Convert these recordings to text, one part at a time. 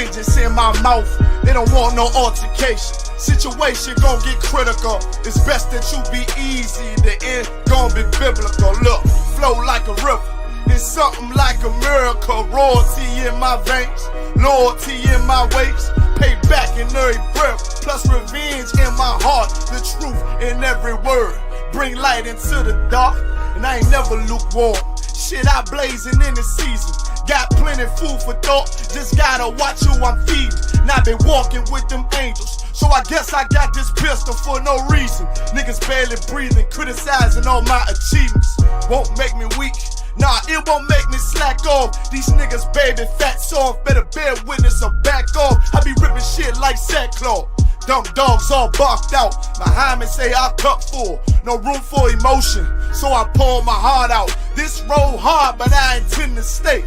agents in my mouth. They don't want no altercation. Situation gon' get critical. It's best that you be easy. The end gon' be biblical. Look, flow like a river. It's something like a miracle. Royalty in my veins, loyalty in my ways, payback in every breath, plus revenge in my heart. The truth in every word, bring light into the dark, and I ain't never lukewarm. Shit, I blazing in the season. Got plenty food for thought, just gotta watch who I'm feeding. And I been walking with them angels, so I guess I got this pistol for no reason. Niggas barely breathing, criticizing all my achievements. Won't make me weak, nah, it won't make me slack off. These niggas baby fat soft, better bear witness or back off. I be ripping shit like sackcloth. Dumb dogs all barked out. My hymen say I cup full, no room for emotion, so I pour my heart out. This road hard, but I intend to stay.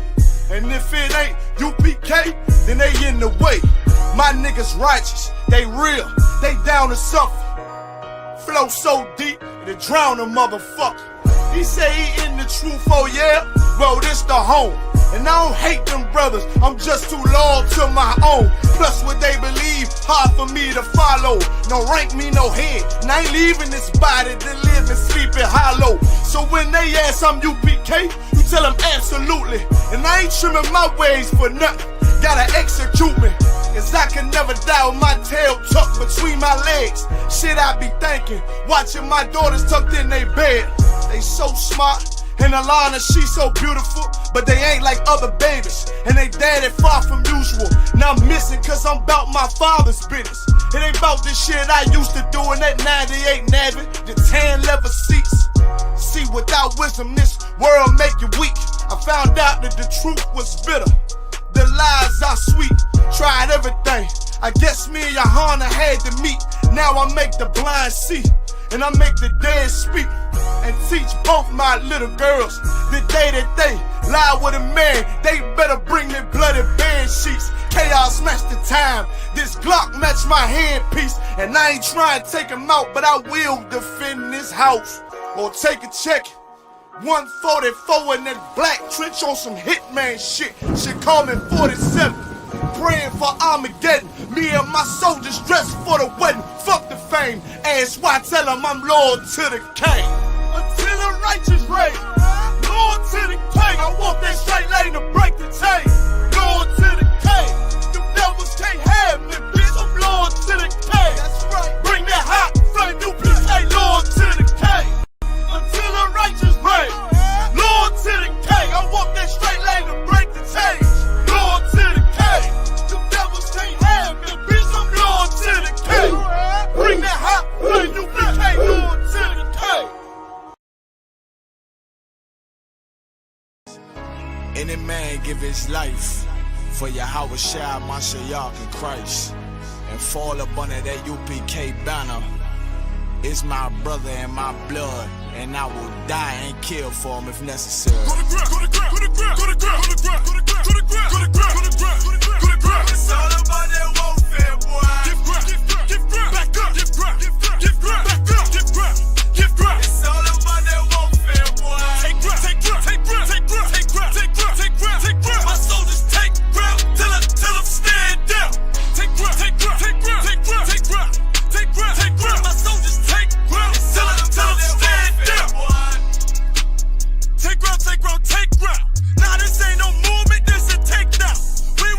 And if it ain't UPK, then they in the way. My niggas righteous, they real, they down to suffer. Flow so deep, it drown a motherfucker. He say he in the truth, oh yeah? Well, this the home. And I don't hate them brothers, I'm just too loyal to my own. Plus what they believe, hard for me to follow. No rank me, no head, and I ain't leaving this body to live and sleep in hollow. So when they ask I'm UPK, you tell them absolutely. And I ain't trimming my ways for nothing, gotta execute me. Cause I can never die with my tail tucked between my legs. Shit I be thinking, watching my daughters tucked in their bed. They so smart, and Alana, she so beautiful, but they ain't like other babies, and they daddy far from usual. Now I'm missing cause I'm about my father's business. It ain't about this shit I used to do in that 98 Navy, the tan leather seats. See, without wisdom this world make you weak. I found out that the truth was bitter, the lies are sweet. Tried everything, I guess me and Johanna had to meet. Now I make the blind see, and I make the dead speak, and teach both my little girls the day that they lie with a man, they better bring me bloody bed sheets. Chaos match the time, this Glock match my handpiece, and I ain't trying to take him out, but I will defend this house, or take a check. 144 in that black trench on some hitman shit. She call me 47. Praying for Armageddon. Me and my soldiers dressed for the wedding. Fuck the fame. Ask why, tell them I'm loyal to the king. Until the righteous reign. Loyal to the king. I walk that straight lane to break the chain. Loyal to the king. Them devils can't have me, bitch. I'm loyal to the king. That's right. Bring that hot flame, you bitch. Hey, loyal to the king. Until the righteous reign. Loyal to the king. I walk that straight lane to break the chain. Loyal to the king. Them devils can't have me, bitch. I'm loyal to the king. Bring that hot flame, you bitch. Hey, loyal to the king. Any man give his life for Yahweh Shai, Mashiach, and Christ, and fall up under that UPK banner. It's my brother and my blood, and I will die and kill for him if necessary. Go to ground, go to ground, go to ground, go to ground, go to ground, go to ground, go to ground, go to ground, go to ground, go to ground. It's all about that warfare, boy. Give ground, give ground, back up, give ground, give ground, back up, give ground, give ground. It's all about that warfare, boy. Take ground, take ground, take ground, take ground, take ground, take ground, take ground, take ground. My soldiers take ground till them stand down. Take ground, take ground, take ground, take ground, take ground, take ground, take ground. My soldiers take ground till them stand down. Take ground, take ground, take ground. Nah, this ain't no movement, this a takedown. We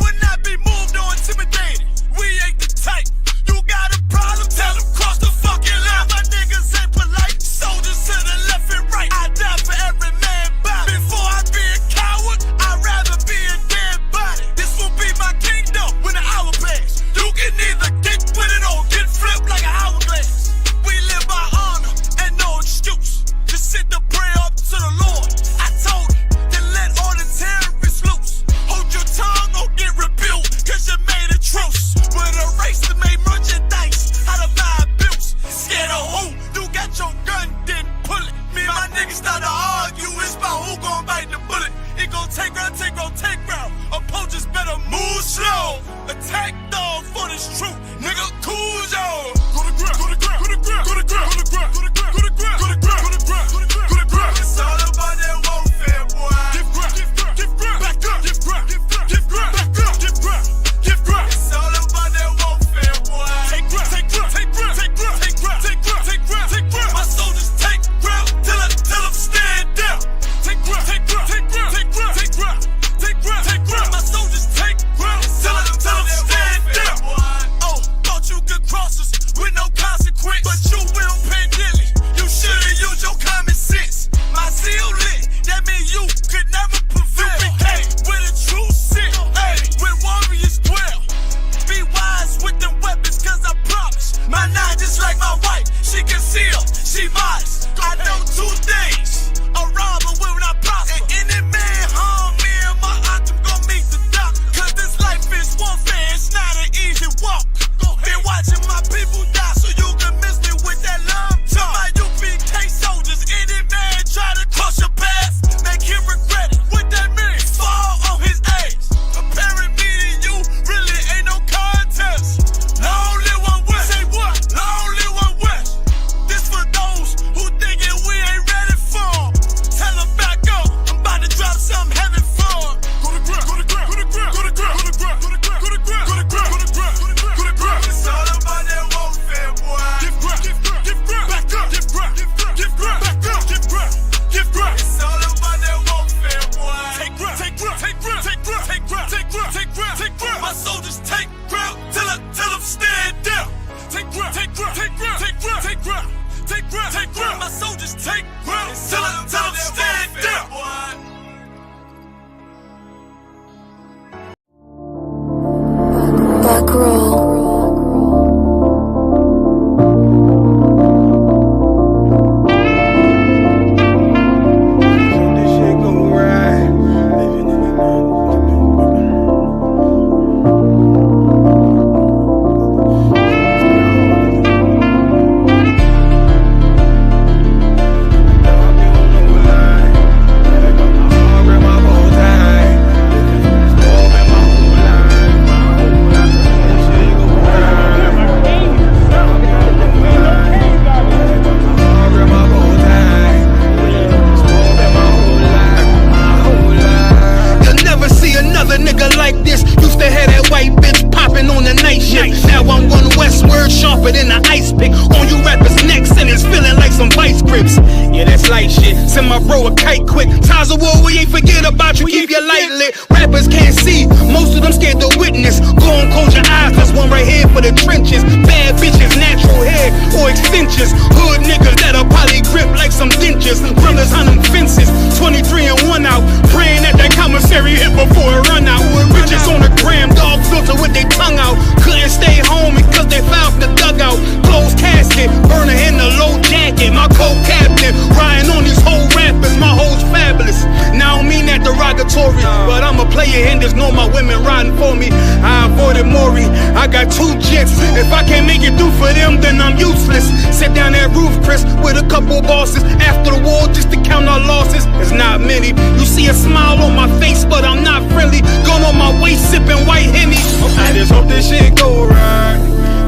word sharper than an ice pick. On you rappers' necks and it's feeling like some vice grips. Yeah, that's light shit. Send my bro a kite quick. Ties of war, we ain't forget about you. Keep your light lit. Rappers can't see. Most of them scared to witness. Go on, close your eyes. There's one right here for the trenches. Bad bitches, natural hair or extensions. Hood niggas that'll probably grip like some dentures. Brothers on them fences. 23 and 1 out. Praying that commissary hit before it run out. Bitches on the gram, dog filter with their tongue out. Couldn't stay home because they found the dugout. Closed casket, burner in the low jacket. My co-captain, riding on these whole rappers. My hoes fabulous. Now I don't mean that derogatory, but I'm a player and there's no my women riding for me. I avoided Maury, I got 2 jets. If I can't make it through for them, then I'm useless. Sit down that roof, Chris, with a couple bosses. After the war, just to count our losses. It's not many. You see a smile on my face, but I'm not friendly. Gone on my waist, sipping white Henny. I just hope this shit go right.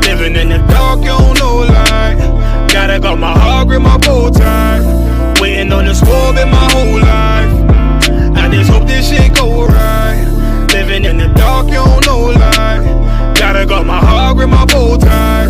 Living in the dark, you don't know light. Gotta got my heart grip, my bow tie. Waiting on the squad in my whole life. I just hope this shit go right. Living in the dark, you don't know light. Gotta got my heart grip, my bow tie.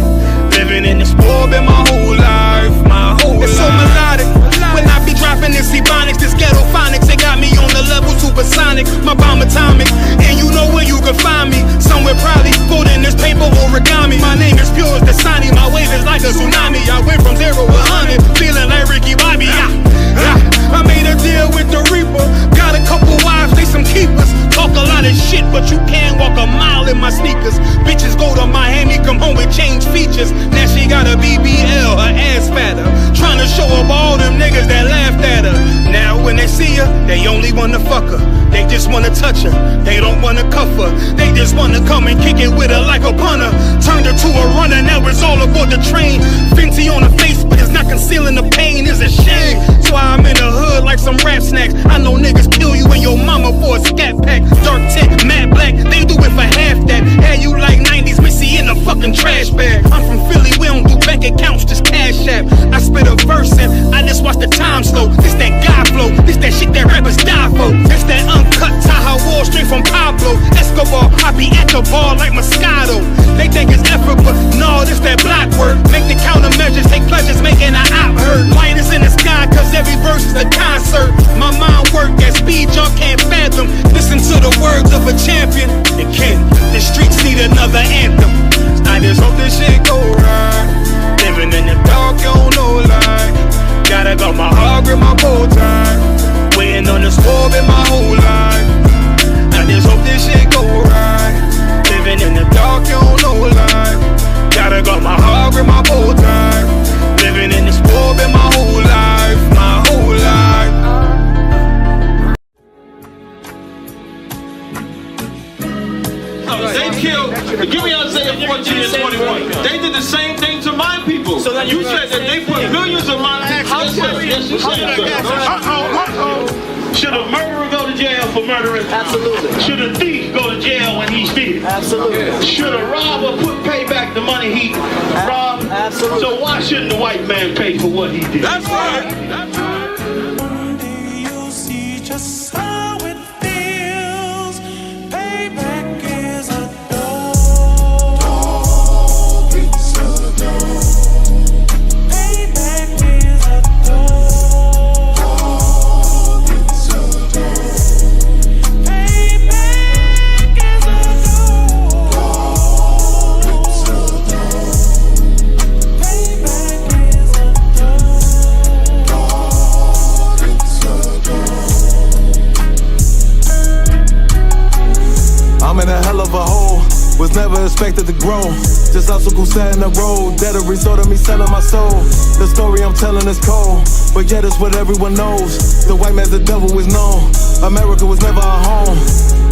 Living in the sport in my whole life. My whole life. It's so melodic. When I be dropping this ebonics, this ghetto phonics, they got me on the level supersonic. My bomb atomic, and you know where you can find me. Somewhere probably folding this paper origami. My name is pure as the Dasani, my wave is like a tsunami. I went from 0 to 100, feeling like Ricky Bobby. I made a deal with the Reaper. Got a couple wives, they some keepers. Talk a lot of shit, but you can't walk a mile in my sneakers. Bitches go to Miami, come home with change features. Now she got a BBL, her ass fatter. Trying to show up all them niggas that laughed at her. Now when they see her, they only wanna fuck her. They just wanna touch her, they don't wanna cuff her. They just wanna come and kick it with her like a punter. Turned her to a runner, now it's all aboard the train. Fenty on her face, but it's not concealing the pain, it's a shame. So I'm in the hood like some rap snacks. I know niggas kill you and your mama for a scat pack. Dark tint, matte black, they do it for half that. Had you like 90s Missy in a fucking trash bag. I'm from Philly, we don't do bank accounts, just cash app. I spit a verse and I just watch the time slow. This that God flow, this that shit that rappers die for. This that uncut Taha Wall straight from Pablo Escobar. I be at the bar like Moscato. They think it's effort, but no, this that block work. Make the countermeasures, take pleasures, making an op hurt. Lighters in the sky, cause every verse is a concert. My mind work at speed y'all can't fathom. Listen to the words of a champion. It can. The streets need another anthem. I just hope this shit go right. Living in the dark, you don't know light. Gotta got my heart grip, my bow tie. Waiting on the squab in my whole life. I just hope this shit go right. Living in the dark, you don't know light. Gotta got my heart grip, my bow tie. Living in the squab in my whole life. My whole life. They killed, give me Isaiah 14 and 21. They did the same thing to my people. So you said that they put millions of my taxes. Should a murderer go to jail for murdering? Absolutely. Should a thief go to jail when he steals? Absolutely. Should a robber pay back the money he robbed? Absolutely. So why shouldn't the white man pay for what he did? That's right. That's right. One day you'll see just how it feels. Payback is a dog. It's a dog. Payback is a dog. It's a dog. Payback is a dog. It's a dog. Payback is a dog. It's a dog. I'm in a hell of a hole, was never expected to grow. Just obstacles set in the road, that a result of me selling my soul. The story I'm telling is cold, but yet it's what everyone knows. The white man's the devil is known. America was never our home,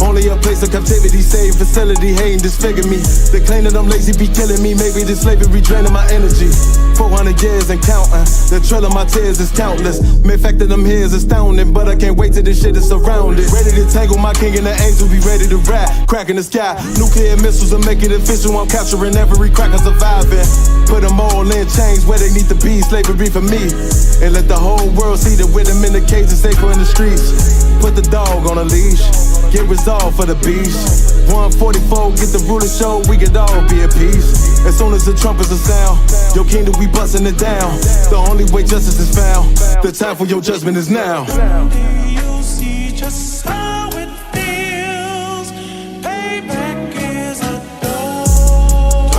only a place of captivity, safe facility, hating disfigure me. They claim that I'm lazy, be killing me. Maybe this slavery draining my energy. 400 years and counting, the trail of my tears is countless. Main fact that I'm here is astounding, but I can't wait till this shit is surrounded. Ready to tangle my king and the angel, be ready to rap. Cracking the sky, nuclear missiles and make it official. I'm capturing every cracker surviving. Put them all in chains where they need to be, slavery for me. And let the whole world see that with them in the cages, safer in the streets. Put the dog on a leash. get resolved for the beast. 144, get the ruler show, we could all be at peace. As soon as the trumpets are sound, your kingdom we bustin' it down. The only way justice is found, the time for your judgment is now. Do you see just how it feels? Payback is a dog.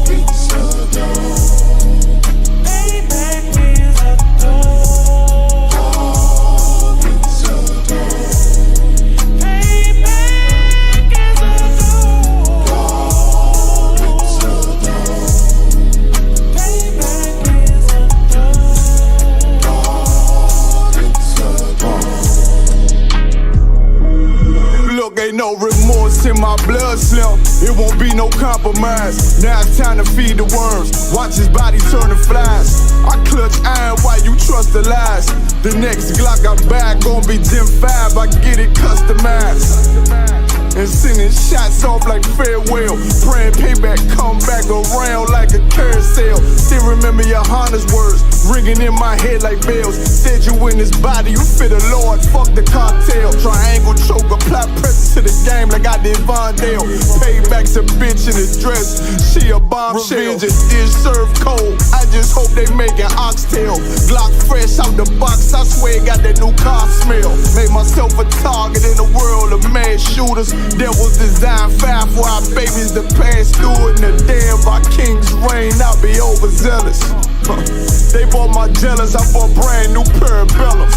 It's a dog. Payback is a dog. It's a dog. Payback is a dog. It's a dog. Payback is a Look, ain't no remorse in my blood, Slim. It won't be no compromise. Now it's time to feed the worms. Watch his body turn to flies. I clutch iron while you trust the lies. The next Glock I buy gon' be Gen 5. I get it customized. And sending shots off like farewell. Praying payback come back around like a carousel. Still remember your Honda's words ringing in my head like bells. Said you in this body, you fit the Lord, fuck the cartel. Triangle choke, apply pressure to the game like I did Vondale. Payback's a bitch in a dress, she a bombshell. Revenge is served cold, I just hope they make an oxtail. Glock fresh out the box, I swear it got that new car smell. Made myself a target in a world of mad shooters. Devils design fire for our babies to pass through. And the day of our king's reign, I'll be overzealous. They bought my jealous, I bought brand new parabellums.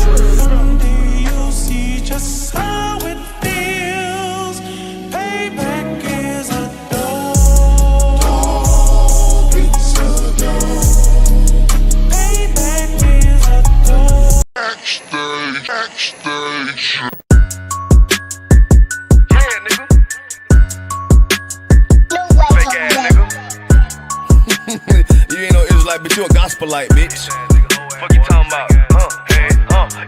Do you see just how it feels? Payback is a dog. It's a dog. Payback is a dog. Backstage. You ain't no Israelite, but you a gospelite, bitch. Fuck you talking about?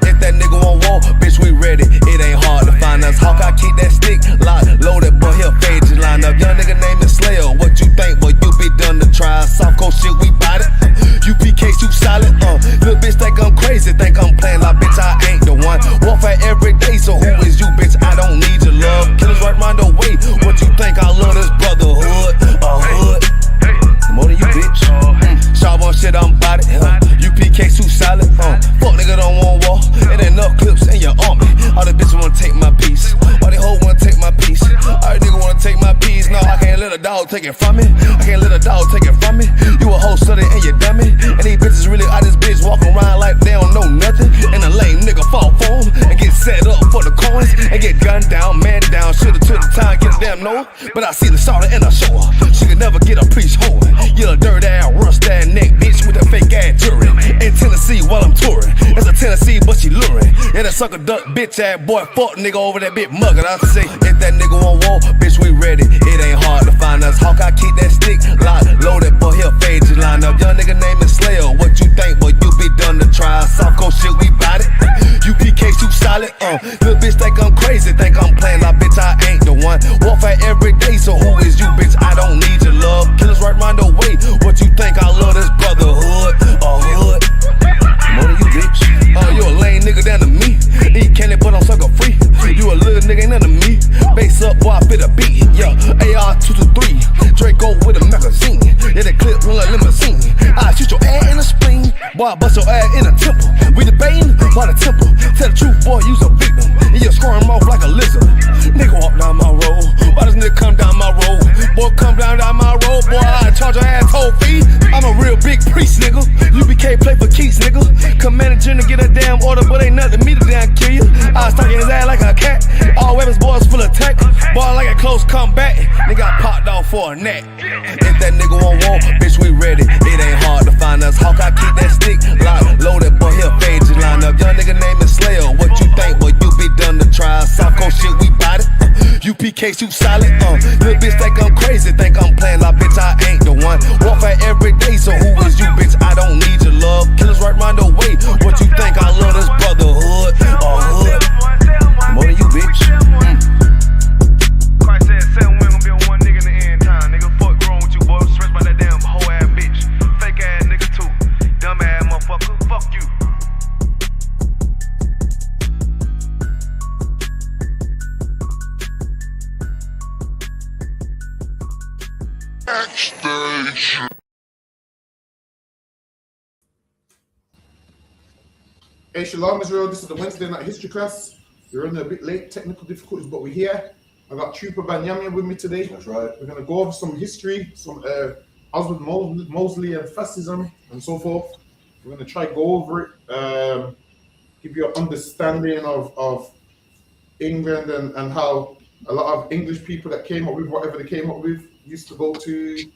If that nigga won't walk, bitch, we ready. It ain't hard to find us. Hawk, I keep that stick locked, loaded, boy, he'll fade you line up. Young nigga name is Slayer. What you think, boy? You be done to try. Soft coast shit, we bout it. UPK, too solid. Little bitch think I'm crazy, think I'm playing like bitch, I ain't the one. Warfare every day, so who is you, bitch? I don't need your love. Killers right round the way. What you think? I love this brotherhood, hood. More than you, bitch. Sharp on shit, I'm bout it. UPK too solid. Fuck nigga don't want war. It ain't enough clips in your army. All the bitches wanna take my piece. All they hoes wanna take my piece. All the niggas wanna take my piece. No, I can't let a dog take it from me. I can't let a dog take it from me. You a hoe study and you dummy. And these bitches really out this bitch walking around like they don't know nothing. And a lame nigga fall for them and get set up for the coins and get gunned down, man down. Shoulda took the time, get a damn no. But I see the starter and I show her. She could never get a piece home. You a dirt ass, rust ass neck bitch with a fake ass jewelry. In Tennessee while I'm touring. It's a Tennessee, but she luring. Yeah, that sucker duck bitch ass boy, fuck nigga over that bit mugger. I say, if that nigga won't walk, bitch, we ready. It ain't hard to find us. Hawk, I keep that stick locked, loaded, boy, he'll fade you line up. Young nigga name is Slayer. What you think, boy? You be done to try. Soft coast shit, we bout it. UPK too solid. Little bitch think I'm crazy, think I'm playing like bitch, I ain't the one. Warfare every day, so who is you, bitch? I don't need your love. Killers right round the way. What you think? I love this brotherhood, hood. More than you, bitch. You a lame nigga down to me. Eat candy, but I'm sucker free. You a little nigga, ain't none of me. Base up, boy, I fit a beat. Yeah, AR-223. Draco with a magazine. Yeah, that clip run like limousine. I shoot your ass in the spleen. Boy, I bust your ass in the temple. We debating by the temple. Tell the truth, boy, you's a victim. And you squirm off like a lizard. Nigga walk down my road. Why does nigga come down my road? Boy, come down my road. Boy, I charge your ass toll fee. I'm a real big priest, nigga. UPK play for keys, nigga. Commanding general get a damn order, but ain't nothing me to damn kill you. I was talking his ass like a cat. All weapons, boys full of tech. Boy, like a close comeback. Nigga, I popped off for a neck. If that nigga won't walk, bitch, we ready. It ain't hard to find us. Hawk, I keep that stick locked, loaded, boy, he'll fade you line up. Young nigga name is Slayer. What you think, boy? You be done to try. Soft coast shit, we bout it. UPK too solid. Little bitch think I'm crazy, think I'm playing like bitch, I ain't the one. Warfare every day, so who is you, bitch? I don't need your love. Killers right round the way. What you think? I love this brotherhood, hood. More than you, bitch. Christ said 7 women gonna be on one nigga in the end time. Nigga, fuck wrong with you, boy. I'm stressed by that damn hoe ass bitch. Fake ass nigga too. Dumb ass motherfucker. Fuck you. Hey, Shalom Israel, this is the Wednesday night history class. We're running a bit late, technical difficulties, but we're here. I got Trooper Banyamia with me today. That's right. We're going to go over some history, some Oswald Mosley and fascism and so forth. We're going to try to go over it, give you an understanding of England and how a lot of English people that came up with whatever they came up with used to go to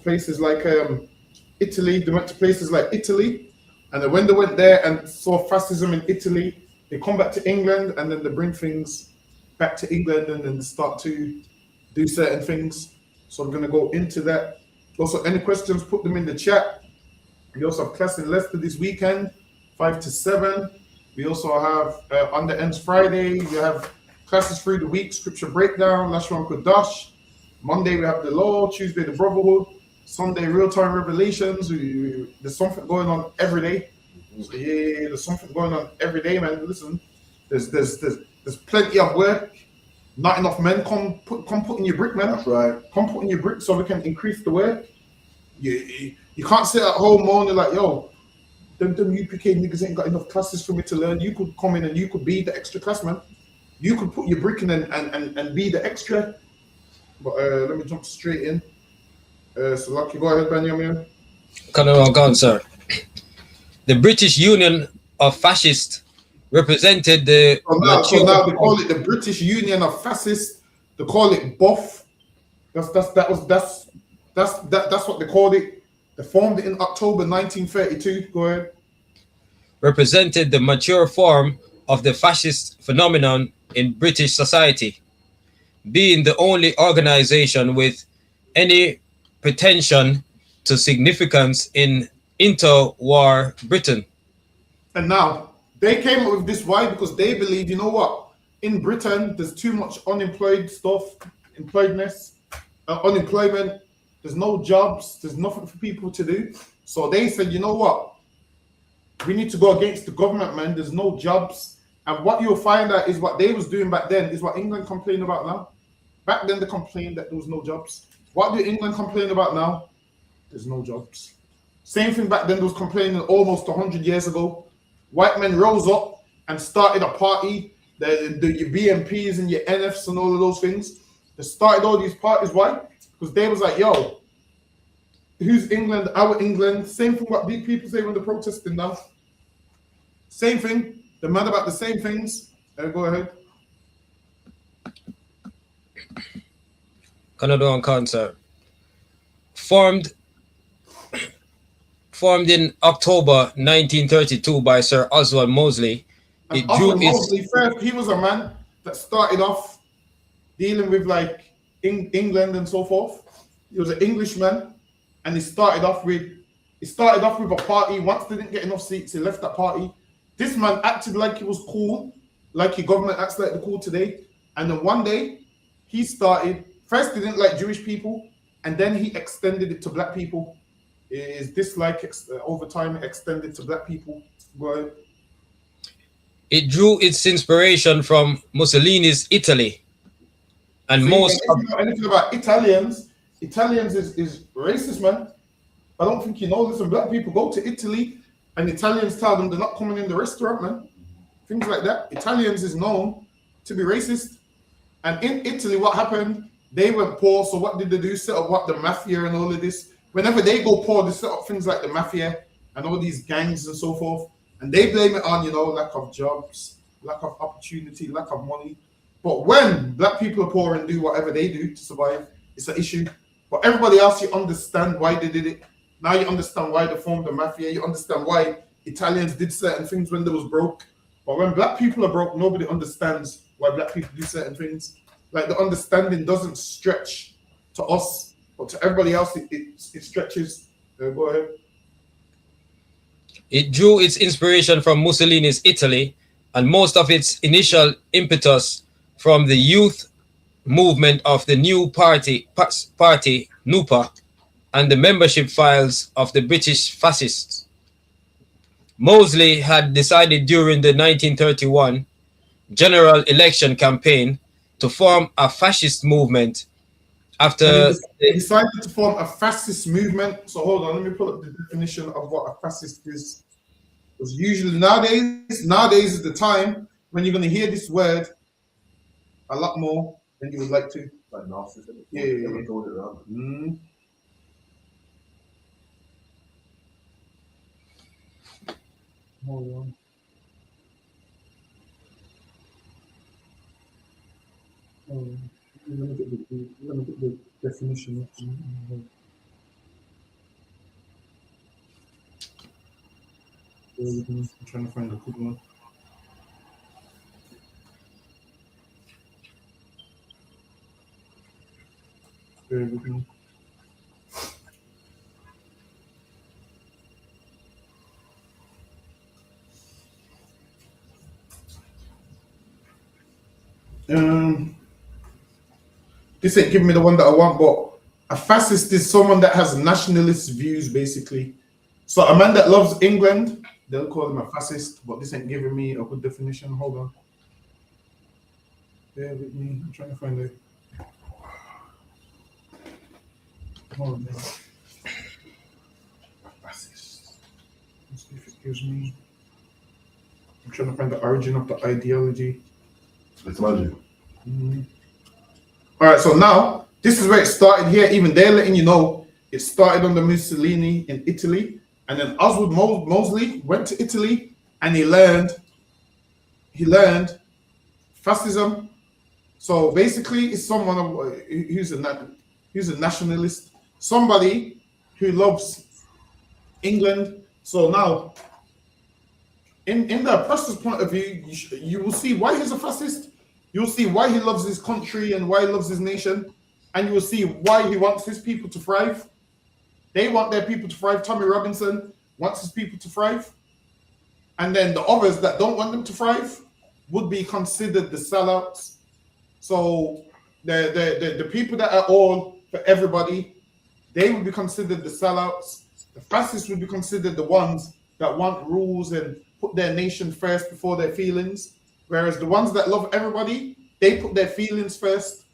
places like Italy. They went to places like Italy. And then when they went there and saw fascism in Italy, they come back to England and then they bring things back to England and then they start to do certain things. So I'm going to go into that. Also, any questions, put them in the chat. We also have class in Leicester this weekend, 5 to 7. We also have on the ends Friday, we have classes through the week, scripture breakdown, Lashon Kodash. Monday, we have the law. Tuesday, the brotherhood. Sunday, real-time revelations. There's something going on every day. So yeah, there's something going on every day, man. Listen, there's plenty of work. Not enough men. Come put in your brick, man. That's right. Come put in your brick so we can increase the work. You can't sit at home moaning like, yo, them UPK niggas ain't got enough classes for me to learn. You could come in and you could be the extra class, man. You could put your brick in and be the extra. But let me jump straight in. So Lucky, go ahead, Benjamin. Go on, sir. The British Union of Fascists represented the. So now they call it the British Union of Fascists. They call it BUF. That's what they called it. They formed it in October 1932. Go ahead. Represented the mature form of the fascist phenomenon in British society, being the only organization with any pretension to significance in interwar Britain. And now they came up with this. Why? Because they believe, you know what? In Britain, there's too much unemployment. There's no jobs. There's nothing for people to do. So they said, you know what? We need to go against the government, man. There's no jobs. And what you'll find out is what they was doing back then is what England complained about now. Back then, they complained that there was no jobs. What do England complain about now? There's no jobs. Same thing back then, they was complaining almost 100 years ago. White men rose up and started a party. Your BMPs and your NFs and all of those things. They started all these parties. Why? Because they was like, yo, who's England? Our England. Same thing what big people say when they're protesting now. Same thing. They're mad about the same things. Go ahead. Canada on concert. Formed in October 1932 by Sir Oswald Mosley. Mosley first, he was a man that started off dealing with like England and so forth. He was an Englishman, and he started off with a party. Once they didn't get enough seats, he left that party. This man acted like he was cool, like your government acts like they're cool today. And then one day, he started. First, he didn't like Jewish people, and then he extended it to black people. His dislike over time extended to black people. Go ahead. It drew its inspiration from Mussolini's Italy, and so most. If you know anything about Italians is racist, man. I don't think you know. Listen, black people go to Italy, and Italians tell them they're not coming in the restaurant, man. Things like that. Italians is known to be racist, and in Italy, what happened? They went poor, so what did they do? Set up the mafia and all of this. Whenever they go poor, they set up things like the mafia and all these gangs and so forth. And they blame it on, lack of jobs, lack of opportunity, lack of money. But when black people are poor and do whatever they do to survive, it's an issue. But everybody else, you understand why they did it. Now you understand why they formed the mafia. You understand why Italians did certain things when they was broke. But when black people are broke, nobody understands why black people do certain things. Like the understanding doesn't stretch to us, but to everybody else, it stretches. Go ahead. It drew its inspiration from Mussolini's Italy, and most of its initial impetus from the youth movement of the new party NUPA, and the membership files of the British fascists. Mosley had decided during the 1931 general election campaign to form a fascist movement After They decided to form a fascist movement. So hold on, let me pull up the definition of what a fascist is. Because usually nowadays is the time when you're going to hear this word a lot more than you would like to. Like narcissist. Yeah. Mm. Hold on. Let me get the definition. I'm trying to find a good one. Bear with me. This ain't giving me the one that I want, but a fascist is someone that has nationalist views, basically. So a man that loves England, they'll call him a fascist, but this ain't giving me a good definition. Hold on. Bear with me. I'm trying to find it. Hold on. Fascist. Let's see if it gives me. I'm trying to find the origin of the ideology. It's magic. All right, so now this is where it started here. Even they're letting you know it started under Mussolini in Italy, and then Oswald Mosley went to Italy and he learned fascism. So basically, it's someone who's a nationalist, somebody who loves England. So now, in the oppressor's point of view, you will see why he's a fascist. You'll see why he loves his country and why he loves his nation. And you will see why he wants his people to thrive. They want their people to thrive. Tommy Robinson wants his people to thrive. And then the others that don't want them to thrive would be considered the sellouts. So the people that are all for everybody, they would be considered the sellouts. The fascists would be considered the ones that want rules and put their nation first before their feelings. Whereas the ones that love everybody, they put their feelings first.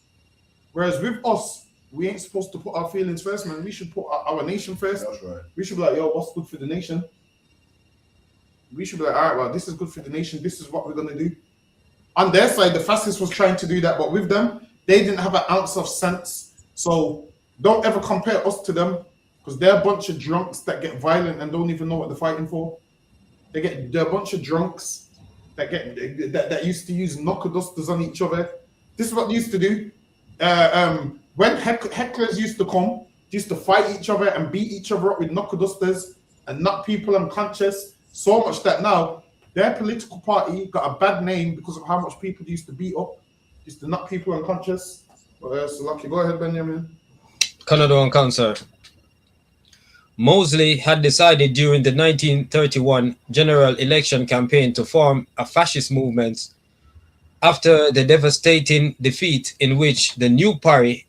Whereas with us, we ain't supposed to put our feelings first, man. We should put our nation first. That's right. We should be like, yo, what's good for the nation? We should be like, all right, well, this is good for the nation. This is what we're going to do. On their side, the fascists was trying to do that. But with them, they didn't have an ounce of sense. So don't ever compare us to them, because they're a bunch of drunks that get violent and don't even know what they're fighting for. They're a bunch of drunks that used to use knuckle dusters on each other. This is what they used to do. When hecklers used to come, they used to fight each other and beat each other up with knuckle dusters and knock people unconscious. So much that now their political party got a bad name because of how much people they used to beat up, used to knock people unconscious. So lucky. Go ahead, Benjamin. Canada on Council. Mosley had decided during the 1931 general election campaign to form a fascist movement after the devastating defeat in which the new party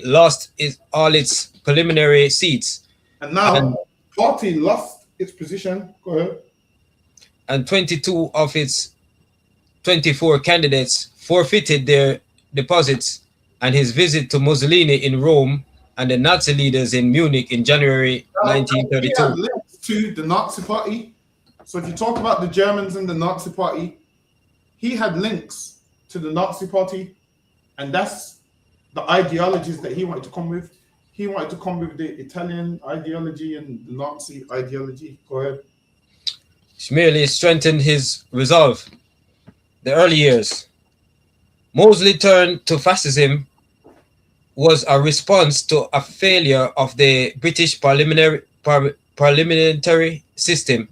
lost all its preliminary seats. And now, party lost its position. Go ahead. And 22 of its 24 candidates forfeited their deposits, and his visit to Mussolini in Rome and the Nazi leaders in Munich in January 1932. He had links to the Nazi party. So if you talk about the Germans and the Nazi party, he had links to the Nazi party, and that's the ideologies that he wanted to come with. He wanted to come with the Italian ideology and the Nazi ideology. Go ahead. Which merely strengthened his resolve. The early years. Mosley turned to fascism was a response to a failure of the British parliamentary system.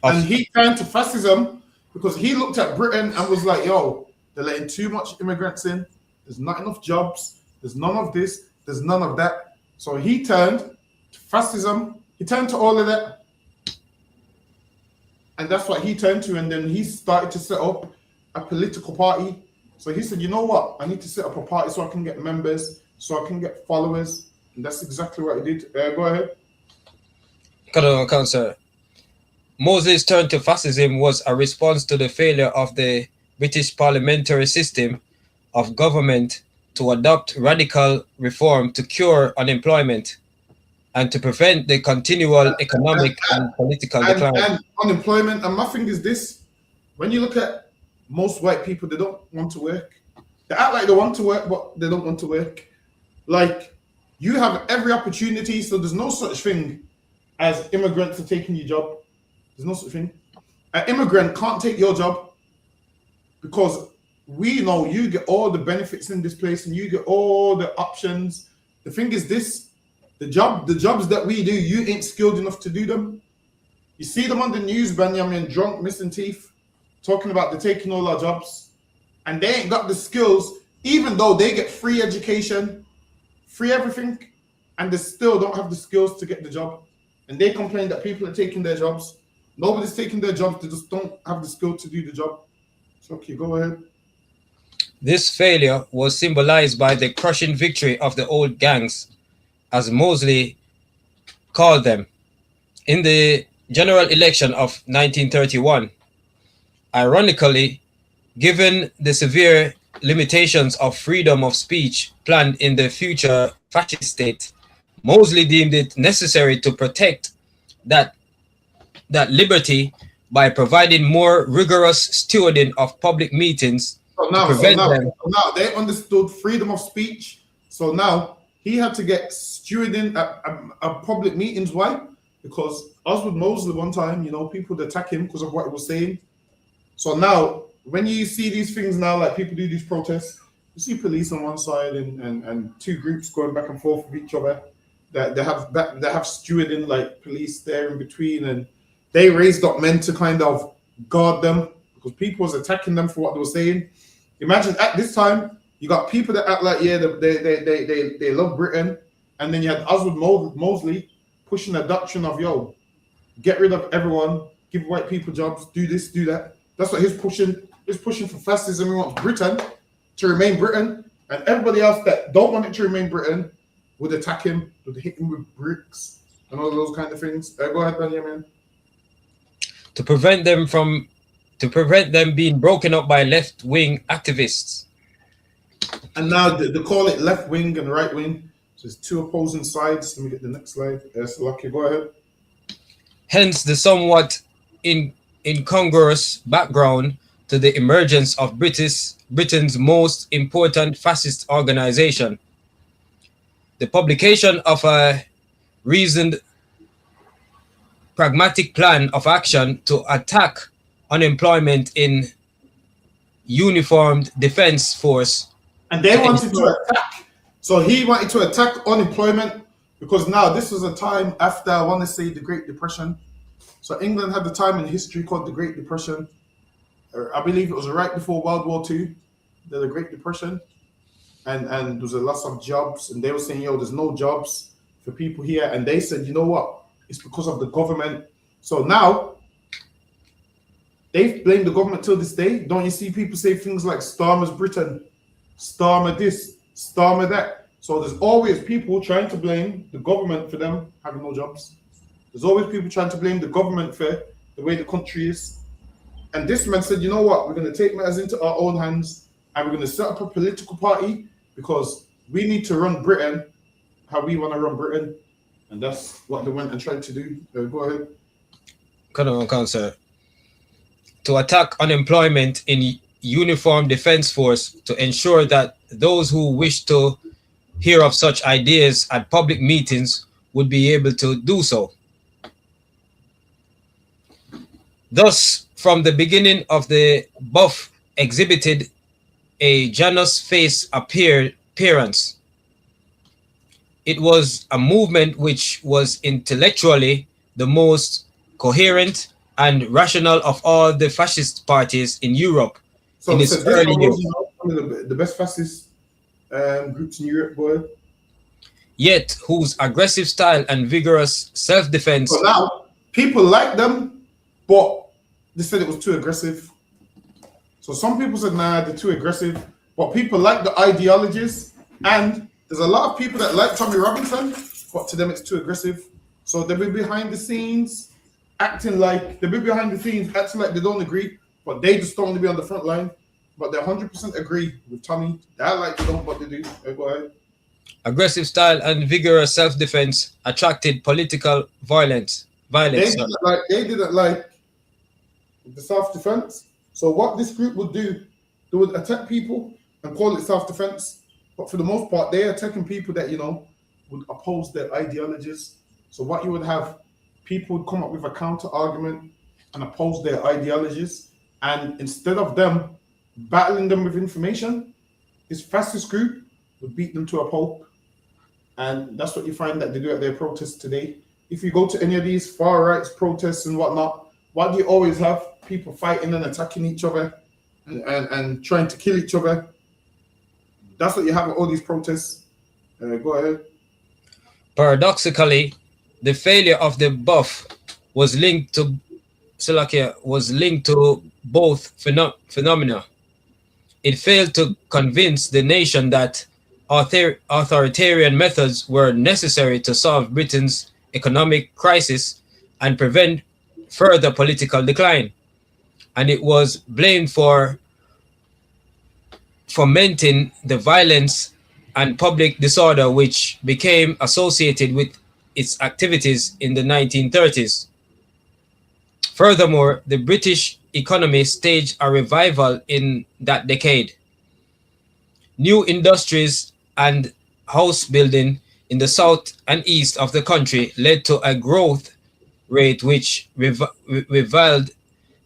And he turned to fascism because he looked at Britain and was like, yo, they're letting too much immigrants in. There's not enough jobs. There's none of this. There's none of that. So he turned to fascism. He turned to all of that. And that's what he turned to. And then he started to set up a political party. So he said, you know what? I need to set up a party so I can get members, so I can get followers. And that's exactly what he did. Go ahead. Councillor. Mosley's turn to fascism was a response to the failure of the British parliamentary system of government to adopt radical reform to cure unemployment and to prevent the continual economic and political decline. And unemployment. And my thing is this: when you look at most white people, they don't want to work. They act like they want to work, but they don't want to work. Like, you have every opportunity, so there's no such thing as immigrants are taking your job. There's no such thing. An immigrant can't take your job because we know you get all the benefits in this place and you get all the options. The thing is this: the jobs that we do, you ain't skilled enough to do them. You see them on the news, Benjamin, drunk, missing teeth, talking about they're taking all our jobs, and they ain't got the skills, even though they get free education, free everything, and they still don't have the skills to get the job. And they complain that people are taking their jobs. Nobody's taking their jobs, they just don't have the skill to do the job. So, okay, go ahead. This failure was symbolized by the crushing victory of the old gangs, as Mosley called them, in the general election of 1931. Ironically, given the severe limitations of freedom of speech planned in the future fascist state, Mosley deemed it necessary to protect that liberty by providing more rigorous stewarding of public meetings. So now they understood freedom of speech. So now he had to get stewarding at public meetings. Why? Because Oswald Mosley one time, people would attack him because of what he was saying. So now, when you see these things now, like people do these protests, you see police on one side and two groups going back and forth with each other. That they have stewarding, like police there in between, and they raised up men to kind of guard them because people was attacking them for what they were saying. Imagine at this time you got people that act like they love Britain, and then you had Oswald Mosley pushing a doctrine of get rid of everyone, give white people jobs, do this, do that. That's what he's pushing. He's pushing for fascism. He wants Britain to remain Britain, and everybody else that don't want it to remain Britain would attack him, would hit him with bricks and all those kind of things. Go ahead, Benjamin. To prevent them being broken up by left-wing activists. And now they call it left wing and right wing. So there's two opposing sides. Let me get the next slide. So Lucky, go ahead. Hence the somewhat incongruous background to the emergence of Britain's most important fascist organization. The publication of a reasoned, pragmatic plan of action to attack unemployment in uniformed defense force. And they wanted to attack. So he wanted to attack unemployment because now this was a time after, I want to say, the Great Depression. So England had the time in history called the Great Depression. I believe it was right before World War II, the Great Depression. And there was a lot of jobs, and they were saying, there's no jobs for people here. And they said, you know what? It's because of the government. So now, they blame the government till this day. Don't you see people say things like Starmer's Britain, Starmer this, Starmer that? So there's always people trying to blame the government for them having no jobs. There's always people trying to blame the government for the way the country is. And this man said, you know what? We're going to take matters into our own hands, and we're going to set up a political party because we need to run Britain how we want to run Britain. And that's what they went and tried to do. Go ahead. Come on, sir. To attack unemployment in uniformed defense force to ensure that those who wish to hear of such ideas at public meetings would be able to do so. Thus, from the beginning of the buff exhibited a Janus face appearance. It was a movement which was intellectually the most coherent and rational of all the fascist parties in Europe. So, in its early years. One of the best fascist groups in Europe, boy. Yet, whose aggressive style and vigorous self-defense. So now, people like them, but they said it was too aggressive. So some people said, nah, they're too aggressive. But people like the ideologies. And there's a lot of people that like Tommy Robinson, but to them it's too aggressive. So they'll be behind the scenes, acting like they don't agree, but they just don't want to be on the front line. but they 100% agree with Tommy. They like they don't, but they do. Go ahead. Aggressive style and vigorous self-defense attracted political violence. They didn't like the self-defense. So what this group would do, they would attack people and call it self-defense. But for the most part, they're attacking people that, you know, would oppose their ideologies. So what you would have, people would come up with a counter argument and oppose their ideologies. And instead of them battling them with information, this fascist group would beat them to a pulp. And that's what you find that they do at their protests today. If you go to any of these far right protests and whatnot, what do you always have? People fighting and attacking each other and trying to kill each other. That's what you have at all these protests. Go ahead. Paradoxically, the failure of the buff was linked to both phenomena. It failed to convince the nation that authoritarian methods were necessary to solve Britain's economic crisis and prevent further political decline. And it was blamed for fomenting the violence and public disorder which became associated with its activities in the 1930s. Furthermore, the British economy staged a revival in that decade. New industries and house building in the south and east of the country led to a growth rate which rivaled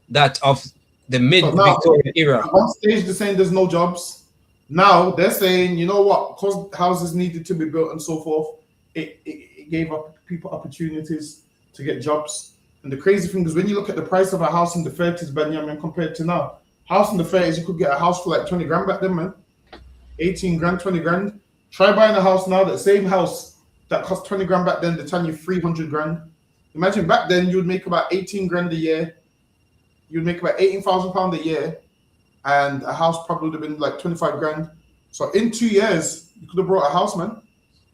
that of the mid-Victorian era. At one stage, they're saying there's no jobs. Now they're saying, you know what, because houses needed to be built and so forth, it gave up people opportunities to get jobs. And the crazy thing is when you look at the price of a house in the 30s, Benjamin, compared to now, house in the 30s, you could get a house for like 20 grand back then, man. 18 grand, 20 grand. Try buying a house now, that same house that cost 20 grand back then, they're telling you 300 grand. Imagine back then, you would make about 18 grand a year. You'd make about 18,000 pounds a year, and a house probably would have been like 25 grand. So in 2 years, you could have brought a house, man.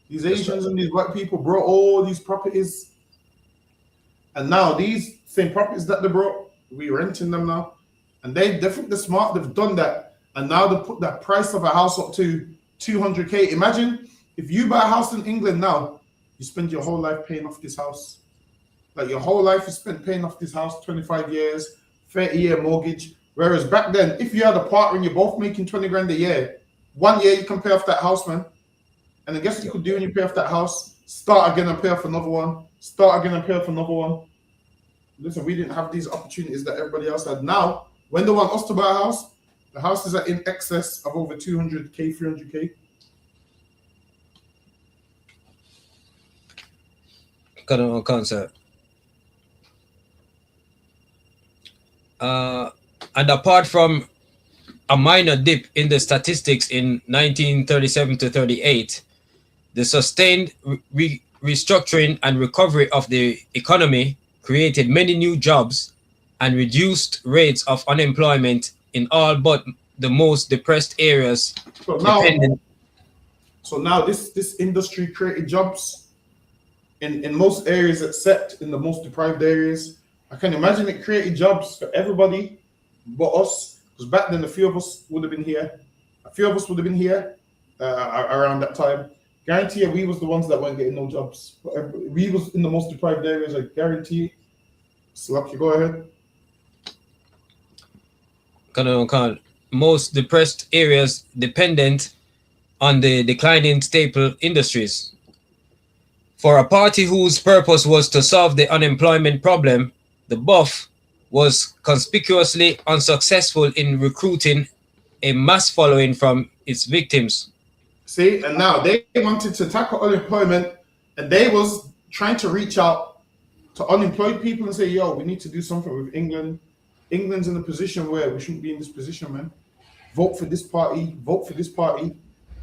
These Asians and these white people brought all these properties. And now these same properties that they brought, we're renting them now. And they're smart, they've done that. And now they put that price of a house up to 200K. Imagine if you buy a house in England now, you spend your whole life paying off this house. Like your whole life is spent paying off this house, 25 years, 30-year mortgage. Whereas back then, if you had a partner and you're both making 20 grand a year, 1 year you can pay off that house, man. And I guess what you could do when you pay off that house, start again and pay off another one, start again and pay off another one. Listen, we didn't have these opportunities that everybody else had. Now, when they want us to buy a house, the houses are in excess of over 200K, 300K. Got on concert. And apart from a minor dip in the statistics in 1937 to 38, the sustained restructuring and recovery of the economy created many new jobs and reduced rates of unemployment in all but the most depressed areas. So now this industry created jobs in most areas except in the most deprived areas. I can imagine it created jobs for everybody but us, because back then a few of us would have been here. Around that time. Guarantee you, we was the ones that weren't getting no jobs. We was in the most deprived areas, I guarantee. Slap, you go ahead. Most depressed areas dependent on the declining staple industries. For a party whose purpose was to solve the unemployment problem, the buff was conspicuously unsuccessful in recruiting a mass following from its victims. See, and now they wanted to tackle unemployment, and they was trying to reach out to unemployed people and say, yo, we need to do something with England. England's in a position where we shouldn't be in this position, man. Vote for this party,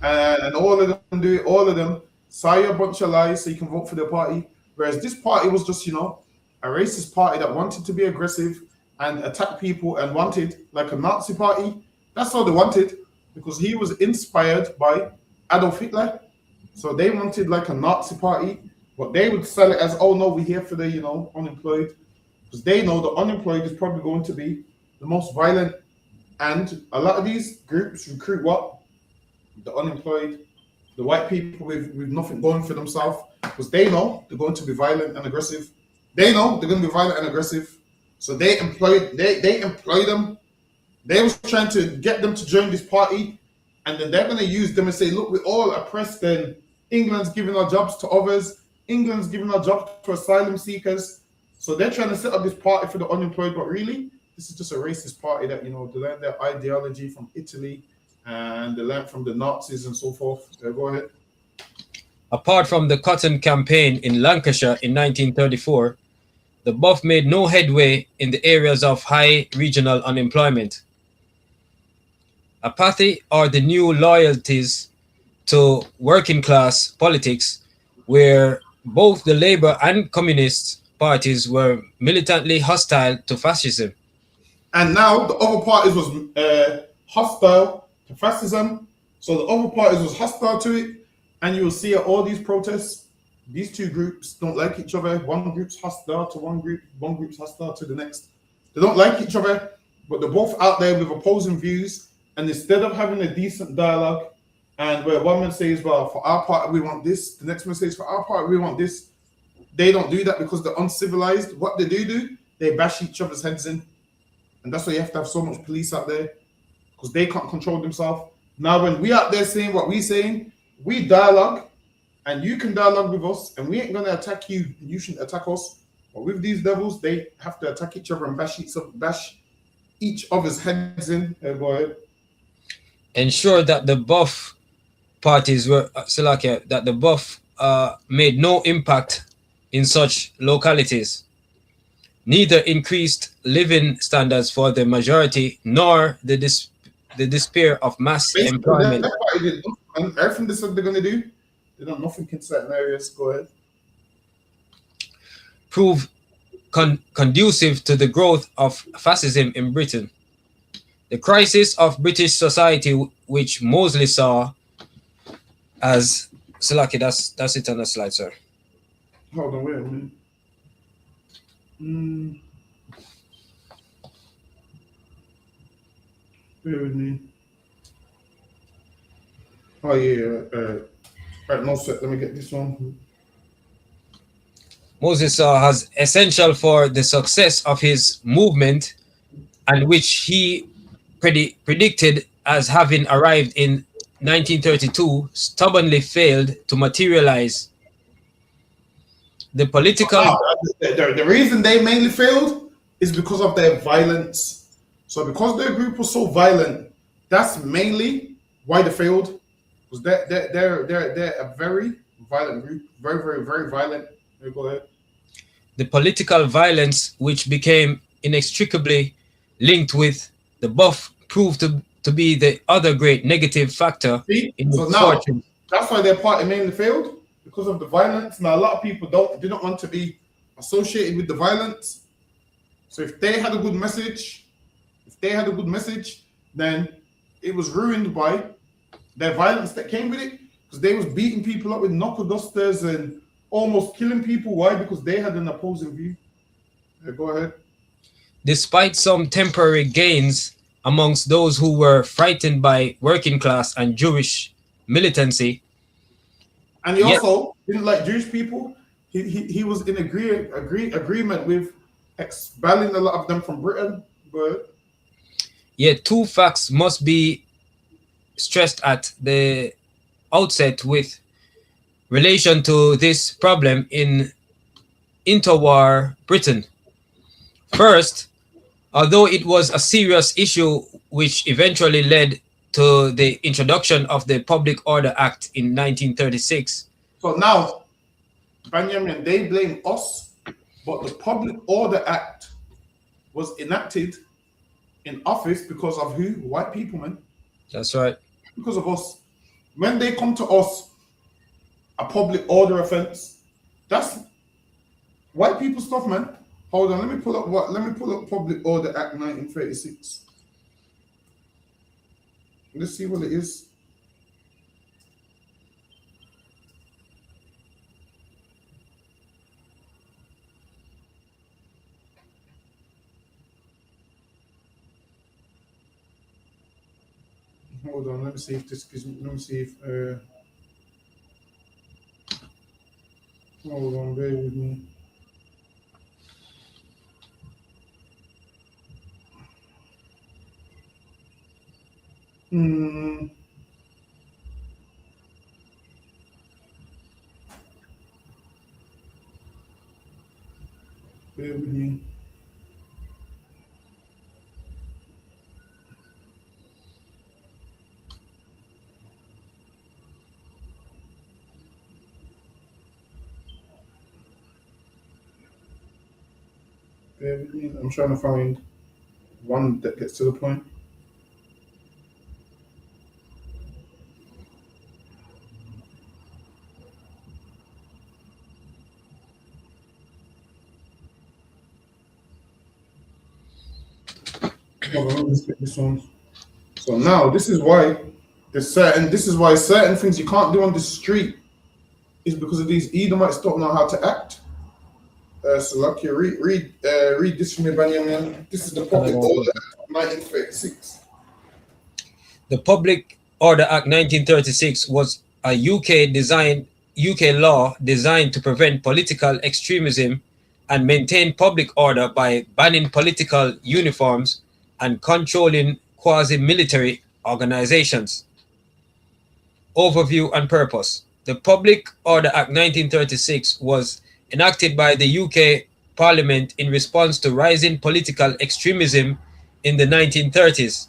and all of them do it, all of them. Say a bunch of lies so you can vote for their party. Whereas this party was just, a racist party that wanted to be aggressive and attack people and wanted like a Nazi party. That's all they wanted, because he was inspired by Adolf Hitler. So they wanted like a Nazi party, but they would sell it as, oh no, we're here for the, unemployed. Because they know the unemployed is probably going to be the most violent And a lot of these groups recruit what? The unemployed, the white people with nothing going for themselves, because they know they're going to be violent and aggressive. They know they're going to be violent and aggressive. So they employ them. They was trying to get them to join this party, and then they're going to use them and say, look, we're all oppressed, and England's giving our jobs to others. England's giving our jobs to asylum seekers. So they're trying to set up this party for the unemployed, but really, this is just a racist party that, they learned their ideology from Italy, and they learned from the Nazis and so forth. Go ahead. Apart from the Cotton Campaign in Lancashire in 1934, the BUF made no headway in the areas of high regional unemployment. Apathy, or the new loyalties to working class politics, where both the Labour and Communist parties were militantly hostile to fascism. And now the other parties was hostile to fascism. So the other parties was hostile to it. And you will see at all these protests, these two groups don't like each other. One group's hostile to one group's hostile to the next. They don't like each other, but they're both out there with opposing views. And instead of having a decent dialogue, and where one man says, well, for our part, we want this, the next man says, for our part, we want this, they don't do that because they're uncivilized. What they do, they bash each other's heads in. And that's why you have to have so much police out there, because they can't control themselves. Now, when we out there saying what we're saying, we dialogue, and you can dialogue with us, and we ain't going to attack you, and you shouldn't attack us. But with these devils, they have to attack each other and bash each other's heads in. Go ahead. Ensure that the BUF parties were, that the BUF made no impact in such localities. Neither increased living standards for the majority, nor the despair of mass Basically, employment. And everything they said they're going to do, they done nothing in certain areas. Go ahead. Prove conducive to the growth of fascism in Britain. The crisis of British society, which Mosley saw as Salaki, that's it on the slide, sir. Hold on, wait a minute. Bear with me. Oh yeah, right, no sweat. Let me get this one. Moses saw as essential for the success of his movement, and which he predicted as having arrived in 1932, stubbornly failed to materialize. The political... The reason they mainly failed is because of their violence. So because their group was so violent, that's mainly why they failed. Because they're a very violent group, very violent. Go ahead. The political violence, which became inextricably linked with the BUF, proved to be the other great negative factor in so the now, fortune. That's why their party mainly failed, because of the violence. Now a lot of people didn't want to be associated with the violence. So if they had a good message, then it was ruined by their violence that came with it, because they was beating people up with knuckle dusters and almost killing people. Why? Because they had an opposing view. Go ahead. Despite some temporary gains amongst those who were frightened by working class and Jewish militancy, and he also didn't like Jewish people. He was in agreement with expelling a lot of them from Britain. But yet two facts must be stressed at the outset with relation to this problem in interwar Britain. First, although it was a serious issue which eventually led to the introduction of the Public Order Act in 1936. So now, Benjamin, they blame us, but the Public Order Act was enacted in office because of who? White people, man. That's right. Because of us. When they come to us, a public order offense, that's white people stuff, man. Hold on, let me pull up Public Order Act 1936. Let's see what it is. Hold on, let me see if this gives me. Let me see if. Hold on, bear with me. Hmm. Bear with me. Bear with me. I'm trying to find one that gets to the point. Hold on, let's get this one. So now this is why certain things you can't do on the street is because of these Edomites don't know how to act. So lucky read this from me, Benjamin. This is the Public Order Act of 1936. The Public Order Act 1936 was a UK law designed to prevent political extremism and maintain public order by banning political uniforms and controlling quasi-military organizations. Overview and purpose. The Public Order Act 1936 was enacted by the UK Parliament in response to rising political extremism in the 1930s,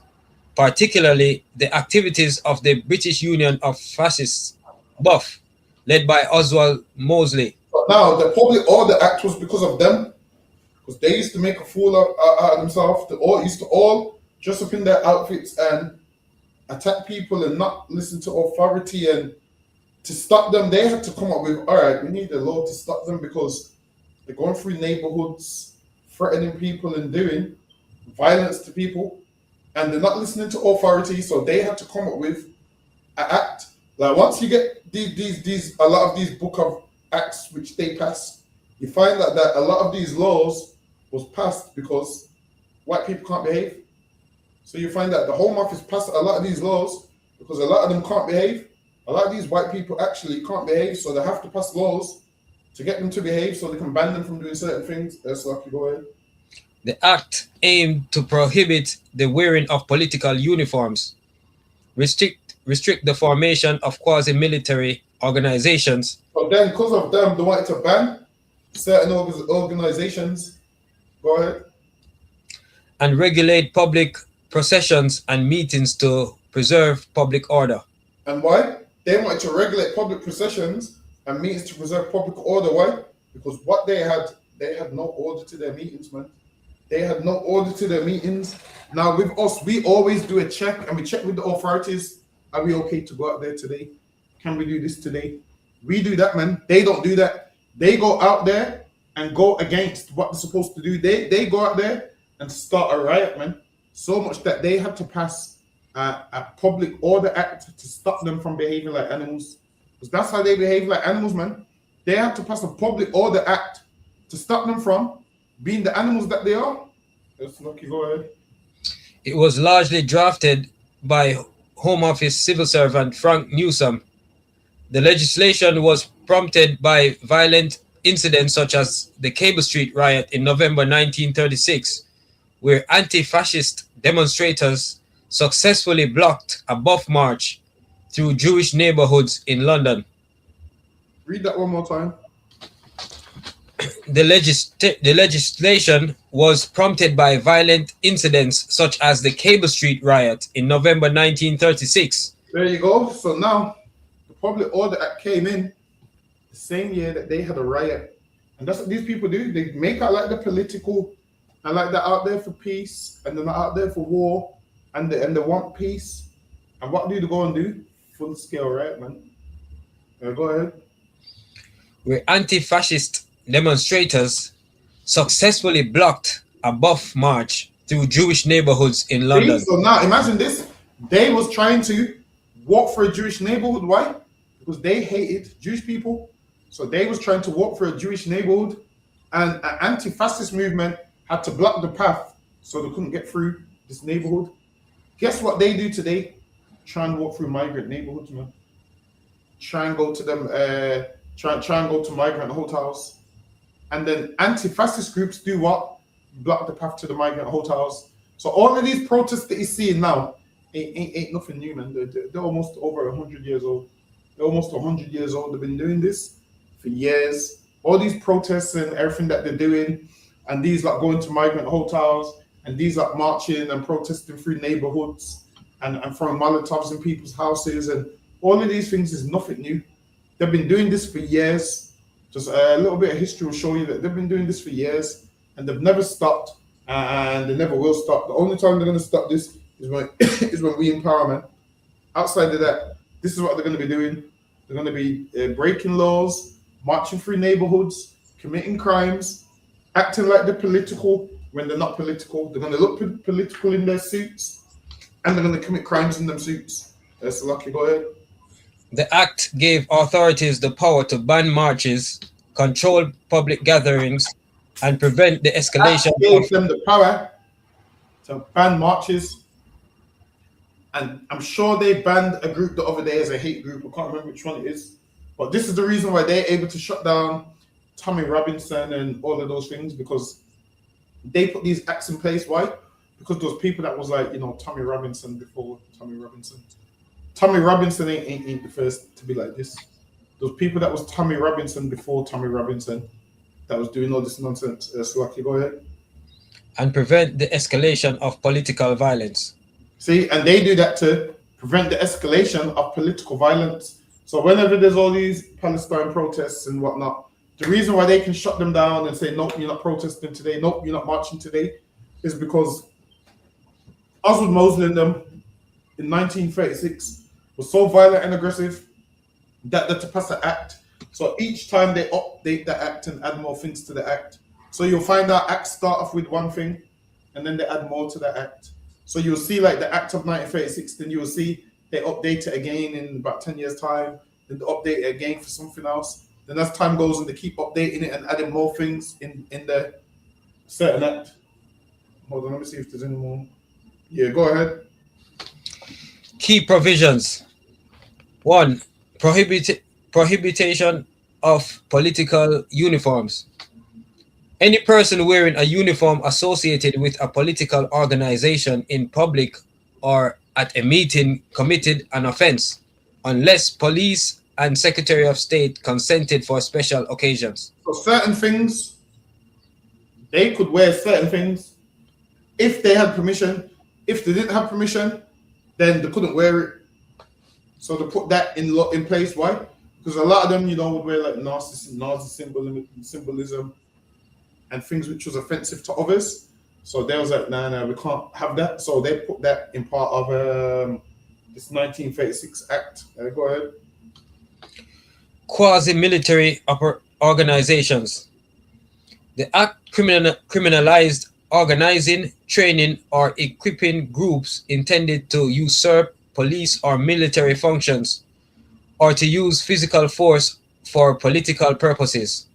particularly the activities of the British Union of Fascists, BUF, led by Oswald Mosley. But now the Public Order Act was because of them, because they used to make a fool out of themselves. They all used to all dress up in their outfits and attack people and not listen to authority. And to stop them, they had to come up with, all right, we need a law to stop them because they're going through neighborhoods, threatening people and doing violence to people, and they're not listening to authority. So they had to come up with an act. Like once you get these a lot of these book of acts which they pass, you find that a lot of these laws was passed because white people can't behave. So you find that the Home Office passed a lot of these laws because a lot of them can't behave. A lot of these white people actually can't behave, so they have to pass laws to get them to behave so they can ban them from doing certain things. That's lucky, go ahead. The act aimed to prohibit the wearing of political uniforms, restrict the formation of quasi-military organizations. But then, because of them, they wanted to ban certain organizations. Go ahead. And regulate public processions and meetings to preserve public order. And why? They wanted to regulate public processions and meetings to preserve public order. Why? Because what they had no order to their meetings, man. They had no order to their meetings. Now with us, we always do a check and we check with the authorities. Are we okay to go out there today? Can we do this today? We do that, man. They don't do that. They go out there and go against what they're supposed to do. They go out there and start a riot, man. So much that they had to pass a Public Order Act to stop them from behaving like animals. Because that's how they behave like animals, man. They had to pass a Public Order Act to stop them from being the animals that they are. That's lucky, go ahead. It was largely drafted by Home Office civil servant Frank Newsom. The legislation was prompted by violent incidents such as the Cable Street riot in November 1936, where anti-fascist demonstrators successfully blocked a BUF march through Jewish neighborhoods in London. Read that one more time. The legislation was prompted by violent incidents such as the Cable Street riot in November 1936. There you go. So now the Public Order Act came in the same year that they had a riot. And that's what these people do. They make out like the political and like they're out there for peace and they're not out there for war. And they want peace. And what do they go and do? Full scale riot, man. Go ahead. Where anti-fascist demonstrators successfully blocked a BUF march through Jewish neighborhoods in London. So now imagine this. They was trying to walk for a Jewish neighborhood. Why? Because they hated Jewish people. So they was trying to walk for a Jewish neighborhood. And an anti-fascist movement had to block the path so they couldn't get through this neighborhood. Guess what they do today? Try and walk through migrant neighborhoods, man. Try and go to them. Try and go to migrant hotels, and then anti-fascist groups do what? Block the path to the migrant hotels. So all of these protests that you're seeing now ain't nothing new, man. They're almost over 100 years old. They're almost 100 years old. They've been doing this for years. All these protests and everything that they're doing, and these like going to migrant hotels, and these like marching and protesting through neighborhoods, and throwing Molotovs in people's houses, and all of these things is nothing new. They've been doing this for years. Just a little bit of history will show you that they've been doing this for years, and they've never stopped, and they never will stop. The only time they're going to stop this is when we empower, man. Outside of that, this is what they're going to be doing. They're going to be breaking laws, marching through neighborhoods, committing crimes, acting like they're political when they're not political. They're going to look political in their suits, and they're going to commit crimes in them suits. So, Lucky, go ahead. The act gave authorities the power to ban marches, control public gatherings, and prevent the escalation. That gave them the power to ban marches. And I'm sure they banned a group the other day as a hate group. I can't remember which one it is. But this is the reason why they're able to shut down Tommy Robinson and all of those things, because they put these acts in place. Why? Because those people that was like, Tommy Robinson before Tommy Robinson. Tommy Robinson ain't the first to be like this. Those people that was Tommy Robinson before Tommy Robinson that was doing all this nonsense. Lucky, go ahead. And prevent the escalation of political violence. See, and they do that to prevent the escalation of political violence. So whenever there's all these Palestine protests and whatnot, the reason why they can shut them down and say, nope, you're not protesting today, nope, you're not marching today, is because Oswald Mosley and them in 1936 was so violent and aggressive that they had to pass an act. So each time they update the act and add more things to the act. So you'll find that acts start off with one thing and then they add more to the act. So you'll see like the act of 1936, then you'll see they update it again in about 10 years time, then they update it again for something else. Then as time goes on, they keep updating it and adding more things in the certain act. Hold on, let me see if there's any more. Yeah, go ahead. Key provisions. 1. Prohibition of political uniforms. Any person wearing a uniform associated with a political organization in public or at a meeting committed an offense, unless police and Secretary of State consented for special occasions. So certain things, they could wear certain things if they had permission. If they didn't have permission, then they couldn't wear it. So they put that in place. Why? Because a lot of them, would wear like Nazi symbolism and things which was offensive to others. So they was like, no, we can't have that. So they put that in part of this 1936 Act. Go ahead. Quasi-military organizations. The Act criminalized organizing, training, or equipping groups intended to usurp police or military functions, or to use physical force for political purposes.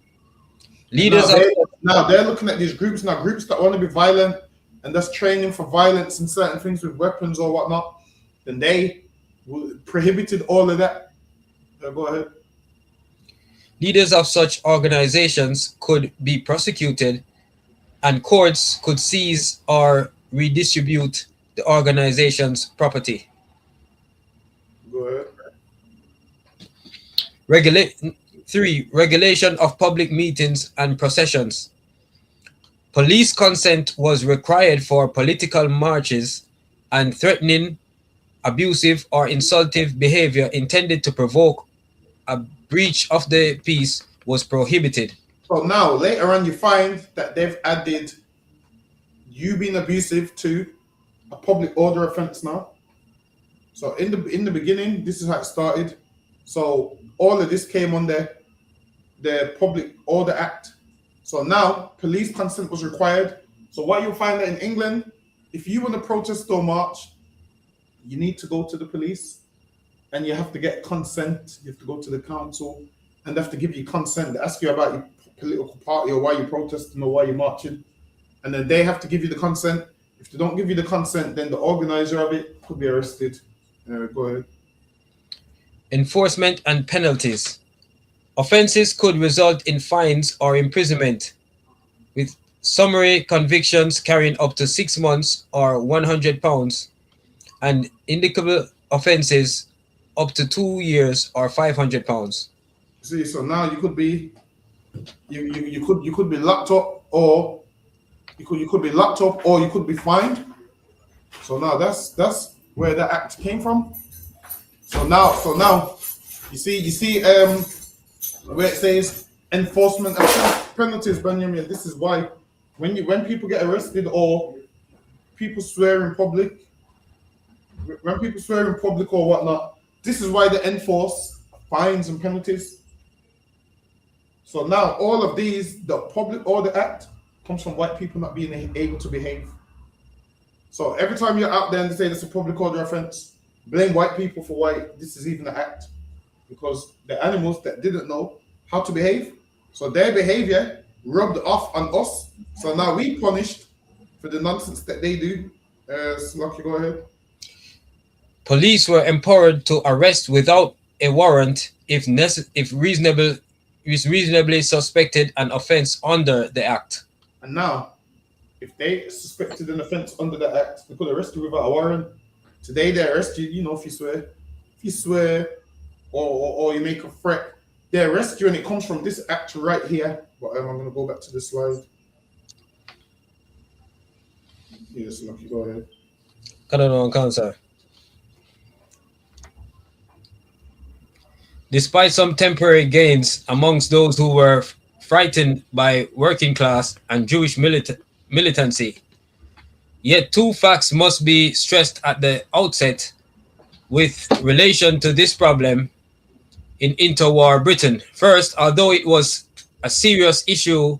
Now they're looking at these groups that want to be violent and that's training for violence and certain things with weapons or whatnot. Then they prohibited all of that. Go ahead. Leaders of such organizations could be prosecuted, and courts could seize or redistribute the organization's property. Go ahead. 3. Regulation of public meetings and processions. Police consent was required for political marches, and threatening, abusive, or insultive behavior intended to provoke a breach of the peace was prohibited. So now, later on, you find that they've added you being abusive to a public order offense now. So in the beginning, this is how it started. So all of this came under the Public Order Act. So now police consent was required. So what you'll find that in England, if you want to protest or march, you need to go to the police and you have to get consent. You have to go to the council and they have to give you consent. They ask you about your political party or why you're protesting or why you're marching. And then they have to give you the consent. If they don't give you the consent, then the organizer of it could be arrested Go ahead. Enforcement and penalties. Offenses could result in fines or imprisonment, with summary convictions carrying up to 6 months or £100, and indicable offenses up to 2 years or £500. See, so now you could be, you could be locked up, or you could be locked up, or you could be fined. So now that's where the act came from. So now you see where it says enforcement and penalties, Benjamin. This is why when people get arrested or people swear in public, or whatnot, this is why they enforce fines and penalties. So now all of these, the Public Order Act, comes from white people not being able to behave. So every time you're out there and they say it's a public order offense, blame white people for why this is even an act. Because the animals that didn't know how to behave, so their behavior rubbed off on us. So now we punished for the nonsense that they do. Slucky, go ahead. Police were empowered to arrest without a warrant if reasonably suspected an offense under the act. And now, if they suspected an offense under the act, they could arrest you without a warrant. Today they arrest you, if you swear, or you make a threat, they arrest you, and it comes from this act right here. But I'm going to go back to the slide. Yes, Lucky, go ahead. Sir. Despite some temporary gains amongst those who were frightened by working class and Jewish militancy, yet two facts must be stressed at the outset with relation to this problem in interwar Britain. First, although it was a serious issue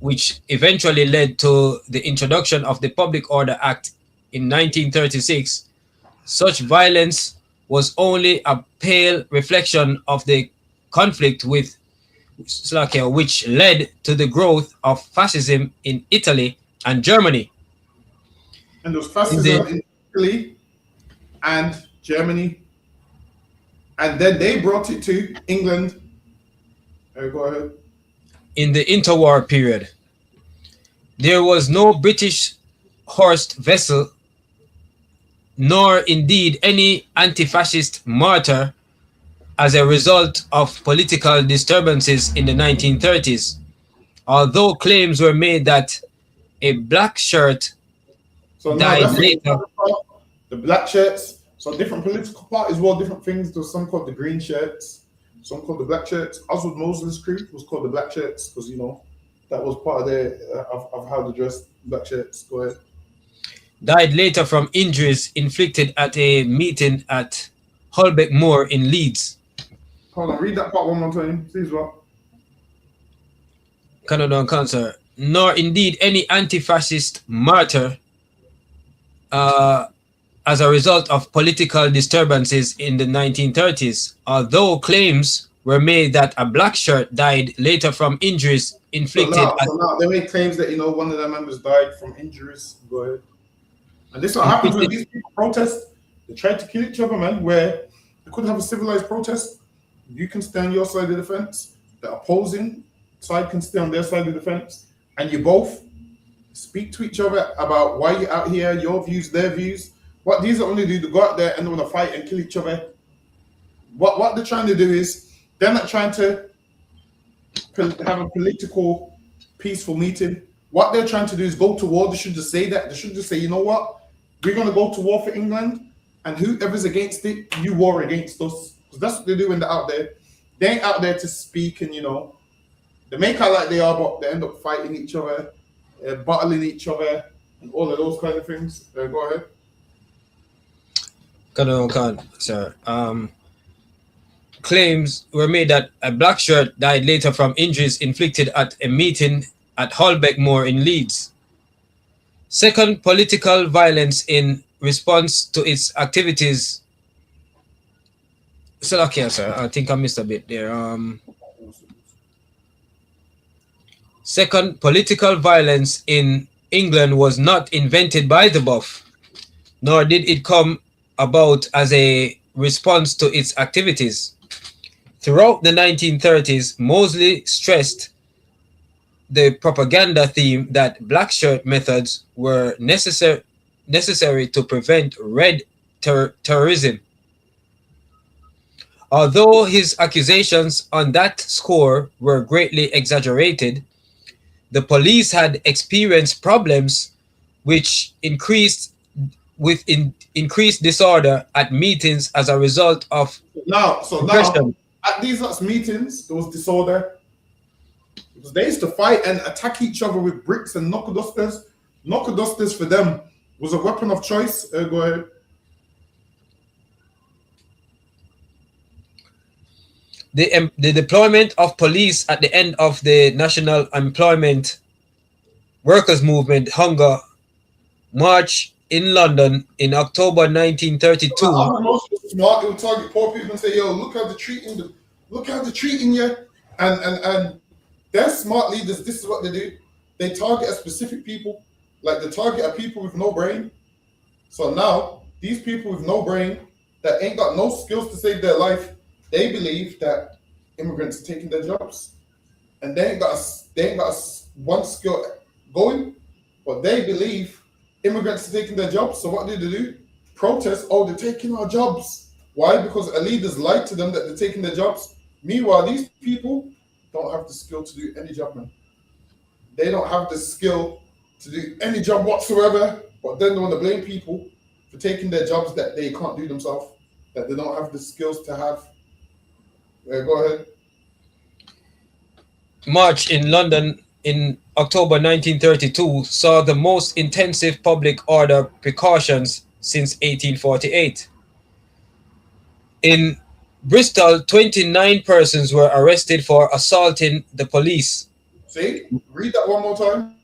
which eventually led to the introduction of the Public Order Act in 1936, such violence was only a pale reflection of the conflict with Slovakia, which led to the growth of fascism in Italy and Germany. And there was fascism in Italy and Germany. And then they brought it to England. Go ahead. In the interwar period, there was no British horsed vessel, nor indeed any anti-fascist martyr as a result of political disturbances in the 1930s, although claims were made that a black shirt died later. The black shirts. So different political parties wore different things. There was some called the green shirts, some called the black shirts. Oswald Mosley's crew was called the black shirts because, that was part of their of how they dressed, black shirts. Go ahead. Died later from injuries inflicted at a meeting at Holbeck Moor in Leeds. Hold on, read that part one more time, please. What? Canada Cancer. Nor indeed any anti-fascist martyr as a result of political disturbances in the 1930s, although claims were made that a black shirt died later from injuries inflicted. So now they made claims that one of their members died from injuries. Go ahead. And this is what happens when these people protest. They try to kill each other, man, where they couldn't have a civilized protest. You can stay on your side of the fence. The opposing side can stay on their side of the fence. And you both speak to each other about why you're out here, your views, their views. What these are only do to go out there and they want to fight and kill each other. What they're trying to do is, they're not trying to have a political, peaceful meeting. What they're trying to do is go to war. They should just say that. They should just say, you know what? We're going to go to war for England, and whoever's against it, you war against us. Because that's what they do when they're out there. They ain't out there to speak and, they make out like they are, but they end up fighting each other, battling each other, and all of those kind of things. Go ahead. Sir. Claims were made that a black shirt died later from injuries inflicted at a meeting at Holbeck Moor in Leeds. Second, political violence in response to its activities. Okay, sir. I think I missed a bit there. Second, political violence in England was not invented by the buff, nor did it come about as a response to its activities. Throughout the 1930s, Mosley stressed the propaganda theme that black shirt methods were necessary to prevent red terrorism. Although his accusations on that score were greatly exaggerated, the police had experienced problems which increased disorder at meetings as a result of Now, repression. at these lots of meetings, there was disorder because they used to fight and attack each other with bricks and knuckle dusters. Knuckle dusters for them was a weapon of choice. Go ahead. The deployment of police at the end of the National Employment Workers Movement Hunger March in London in October 1932. Smart, it would target poor people and say, "Yo, look how they're treating them. Look how they're treating you." And they're smart leaders. This is what they do. They target a specific people, like they target a people with no brain. So now these people with no brain that ain't got no skills to save their life, they believe that immigrants are taking their jobs, and they ain't got one skill going, but they believe immigrants are taking their jobs. So what do they do? Protest. Oh, they're taking our jobs. Why? Because our leaders lied to them that they're taking their jobs. Meanwhile, these people don't have the skill to do any job, man. They don't have the skill to do any job whatsoever, but then they want to blame people for taking their jobs that they can't do themselves, that they don't have the skills to have. Go ahead. March in London in October 1932 saw the most intensive public order precautions since 1848. In Bristol, 29 persons were arrested for assaulting the police. See? Read that one more time.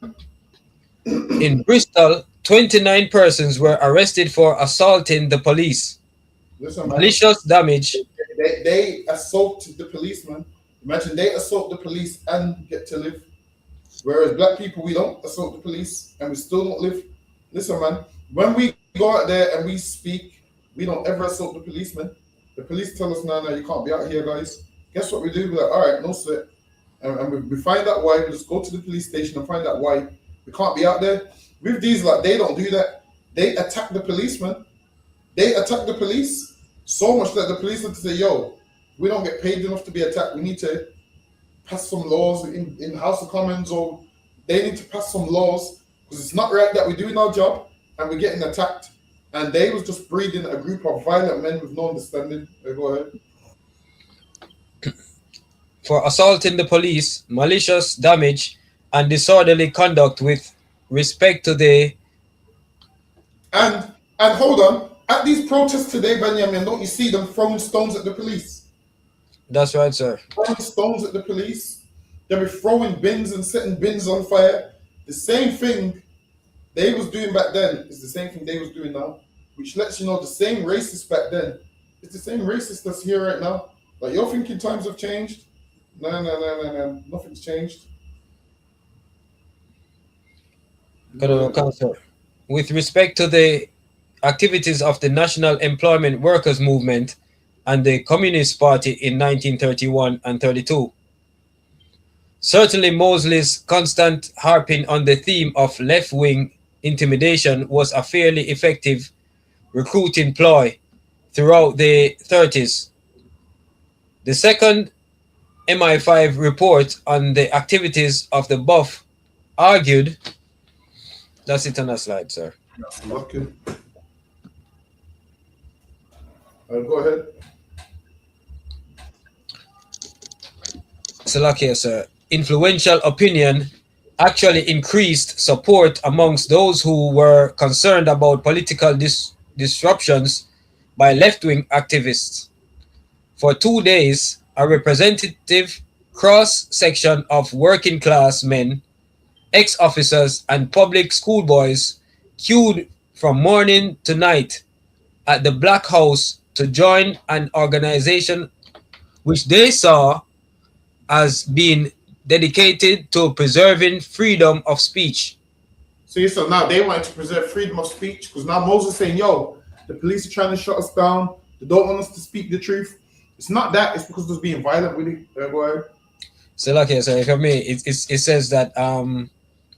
In Bristol, 29 persons were arrested for assaulting the police. Listen, man. Malicious damage. They assaulted the policeman. Imagine they assault the police and get to live. Whereas black people, we don't assault the police and we still don't live. Listen, man, when we go out there and we speak, we don't ever assault the policeman. The police tell us, no, you can't be out here, guys. Guess what we do? We're like, all right, no sweat. And we find out why. We just go to the police station and find out why we can't be out there. With these, like, they don't do that. They attack the policeman. They attack the police so much that the police have to say, yo, we don't get paid enough to be attacked. We need to pass some laws in House of Commons, or they need to pass some laws because it's not right that we're doing our job and we're getting attacked. And they was just breeding a group of violent men with no understanding. Go ahead. For assaulting the police, malicious damage, and disorderly conduct with respect to the... And hold on, at these protests today, Benjamin, don't you see them throwing stones at the police? That's right, sir. Throwing stones at the police. They'll be throwing bins and setting bins on fire. The same thing they was doing back then is the same thing they was doing now, which lets you know the same racist back then is the same racist that's here right now. Like, you're thinking times have changed? No, nothing's changed. With respect to the activities of the National Employment Workers Movement and the Communist Party in 1931 and 32. Certainly Mosley's constant harping on the theme of left-wing intimidation was a fairly effective recruiting ploy throughout the 30s. The second MI5 report on the activities of the BUF argued... That's it on that slide, sir. Okay. Go ahead. Salakia, sir. Influential opinion actually increased support amongst those who were concerned about political disruptions by left-wing activists. For 2 days, a representative cross-section of working-class men, ex-officers, and public schoolboys queued from morning to night at the Black House to join an organization which they saw as being dedicated to preserving freedom of speech. See, so now they wanted to preserve freedom of speech because now Moses saying, yo, the police are trying to shut us down. They don't want us to speak the truth. It's not that. It's because they're being violent with it. Go ahead. So okay, so if I may, it says that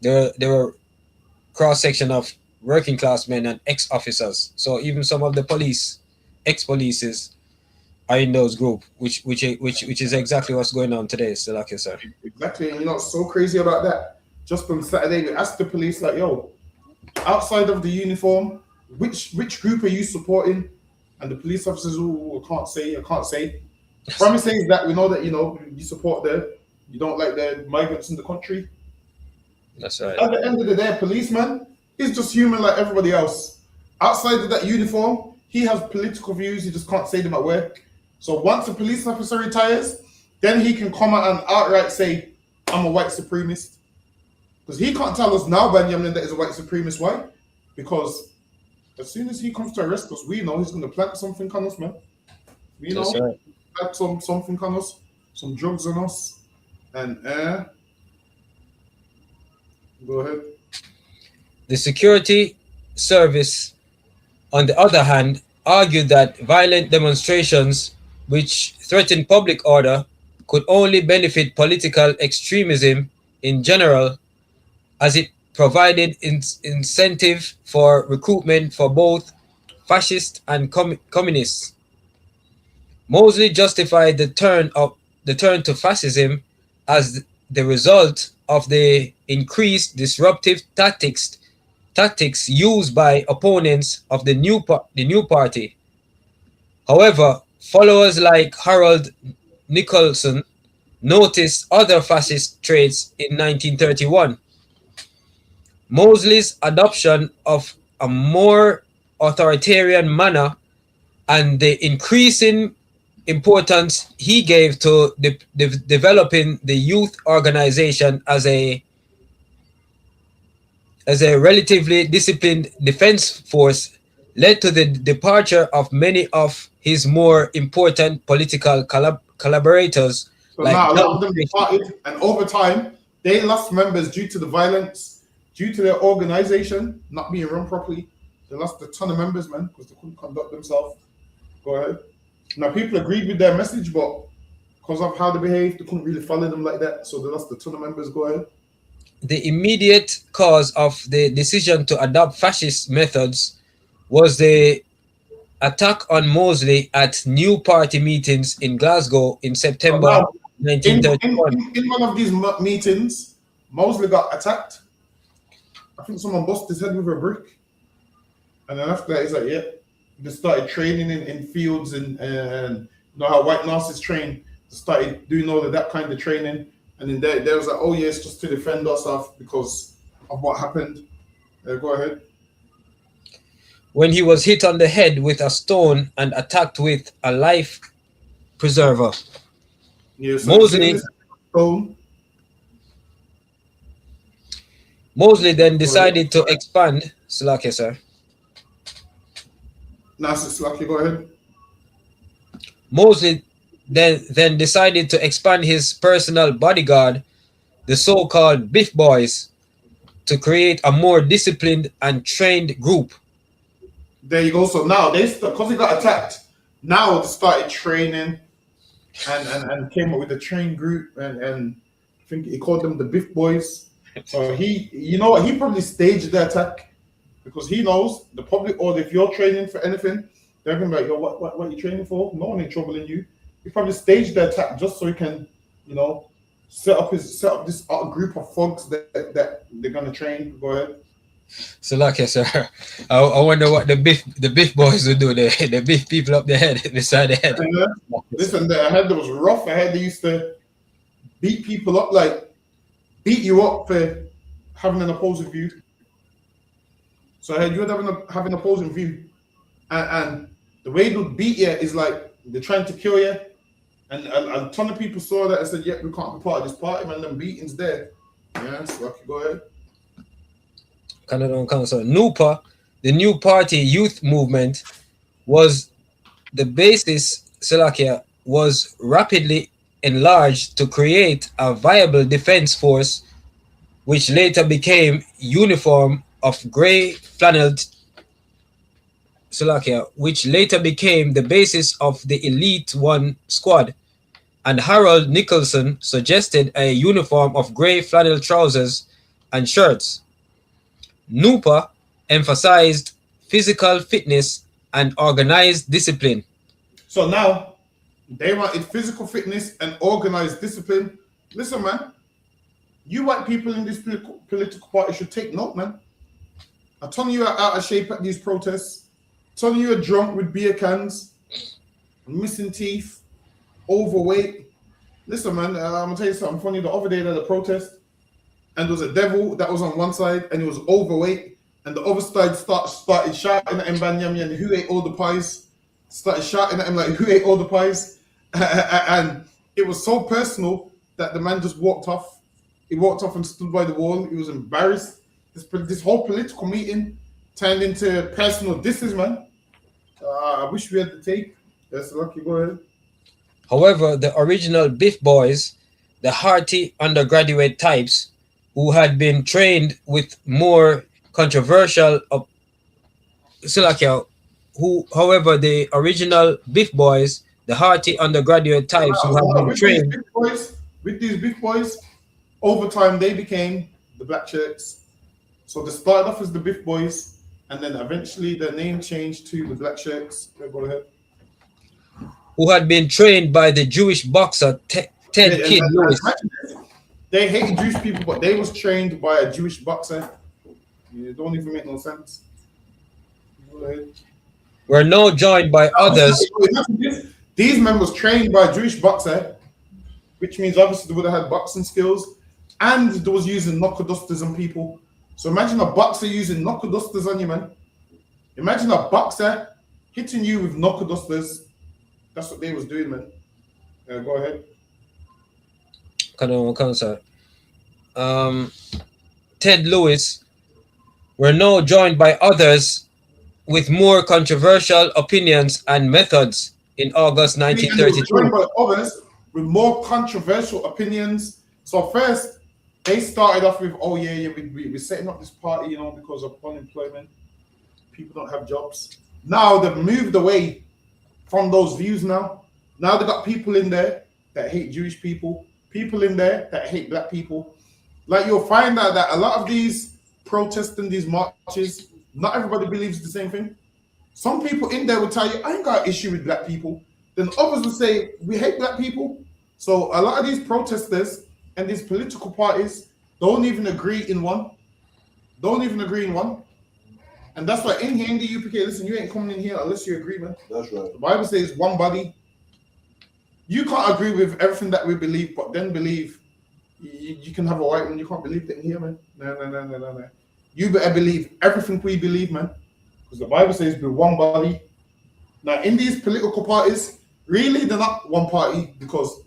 there were cross section of working class men and ex officers. So even some of the police, ex polices, are in those group, which is exactly what's going on today. So okay, sir. Exactly, and you know what's so crazy about that? Just on Saturday, we asked the police, like, yo, outside of the uniform, which group are you supporting? And the police officers, oh, I can't say. Promise is that we know that, you know, you support you don't like the migrants in the country. That's right. At the end of the day, a policeman is just human like everybody else. Outside of that uniform, he has political views, he just can't say them at work. So once a police officer retires, then he can come out and outright say, I'm a white supremacist. Because he can't tell us now, Benjamin, that he's a white supremacist. Why? Because as soon as he comes to arrest us, we know he's going to plant something on us, man. We know, right. Plant something on us, some drugs on us, and go ahead. The security service, on the other hand, argued that violent demonstrations which threaten public order could only benefit political extremism in general, as it provided incentive for recruitment for both fascists and communists. Mosley justified the turn to fascism as the result of the increased disruptive tactics used by opponents of the new party. However, followers like Harold Nicholson noticed other fascist traits in 1931. Mosley's adoption of a more authoritarian manner and the increasing importance he gave to developing the youth organization as a relatively disciplined defense force led to the departure of many of his more important political collaborators. So now a lot of them departed, and over time, they lost members due to the violence, due to their organization not being run properly. They lost a ton of members, man, because they couldn't conduct themselves. Go ahead. Now, people agreed with their message, but because of how they behaved, they couldn't really follow them like that. So they lost a ton of members. Go ahead. The immediate cause of the decision to adopt fascist methods was the attack on Mosley at new party meetings in Glasgow in September 1931. In one of these meetings, Mosley got attacked. I think someone busted his head with a brick. And then after that, he's like, yeah. They started training in fields and you know how white Nazis train. They started doing all of that kind of training. And then there was like, oh yes, just to defend ourselves because of what happened. Go ahead. When he was hit on the head with a stone and attacked with a life preserver. Yeah, so Mosley then decided to expand. Slacky, sir. Slacky, go ahead. Mosley then decided to expand his personal bodyguard, the so-called Biff Boys, to create a more disciplined and trained group. There you go. So now because he got attacked, now they started training and came up with a trained group and I think he called them the Biff Boys. So you know what, he probably staged the attack because he knows the public order. If you're training for anything, they're gonna be like, yo, what are you training for? No one ain't troubling you. He probably staged the attack just so he can, you know, set up this group of thugs that they're gonna train. Go ahead. So like sir, I wonder what the Biff Boys would do. They beef people up the head, beside the head. Listen, the head that was rough. I heard they used to beat people up, like beat you up for having an opposing view. So I heard you would have an opposing view, and the way they would beat you is like they're trying to kill you. And a ton of people saw that and said, "Yep, we can't be part of this party, man. Them beatings there." Yeah, so okay, go ahead. Canada Council. NUPA, the New Party Youth Movement, was the basis. Slovakia was rapidly enlarged to create a viable defense force, which later became uniform of gray flanneled Slovakia, which later became the basis of the Elite One squad, and Harold Nicholson suggested a uniform of grey flannel trousers and shirts. NUPA emphasized physical fitness and organized discipline. So now they wanted physical fitness and organized discipline. Listen, man, you white people in this political party should take note, man. I tell you are out of shape at these protests. Telling you are drunk with beer cans, missing teeth, overweight. Listen, man, I'm gonna tell you something funny. The other day at the protest, and there was a devil that was on one side and he was overweight, and the other side started shouting at him, Banyam, who ate all the pies? Started shouting at him like, who ate all the pies? And it was so personal that the man just walked off. He walked off and stood by the wall. He was embarrassed. This whole political meeting turned into personal disses, man. I wish we had the tape. That's lucky. Go ahead. However, the original Biff boys, the hearty undergraduate types, who had been trained with more controversial however, the original Biff boys, the hearty undergraduate types who had been trained with these Biff boys, over time they became the black shirts. So they started off as the Biff boys, and then eventually their name changed to the black shirts. Go ahead. Who had been trained by the Jewish boxer Ted Kid Lewis. They hated Jewish people, but they was trained by a Jewish boxer. It don't even make no sense. Go ahead. Were now joined by others. These men was trained by a Jewish boxer, which means obviously they would have had boxing skills, and they was using knuckle dusters on people. So imagine a boxer using knuckle dusters on you, man. Imagine a boxer hitting you with knuckle dusters. That's what they was doing, man. Go ahead. Ted Lewis were now joined by others with more controversial opinions and methods in August 1932. Joined by others with more controversial opinions. So first, they started off with, oh yeah, we're setting up this party, you know, because of unemployment. People don't have jobs. Now they've moved away from those views now. Now they've got people in there that hate Jewish people in there that hate black people. Like, you'll find out that a lot of these protests and these marches, not everybody believes the same thing. Some people in there will tell you, I ain't got an issue with black people. Then others will say, we hate black people. So a lot of these protesters and these political parties don't even agree in one. And that's why in here in the UPK, listen, you ain't coming in here unless you agree, man. That's right. The Bible says one body. You can't agree with everything that we believe, but then believe you can have a white one. You can't believe that in here, man. No. You better believe everything we believe, man. Because the Bible says we're one body. Now, in these political parties, really, they're not one party because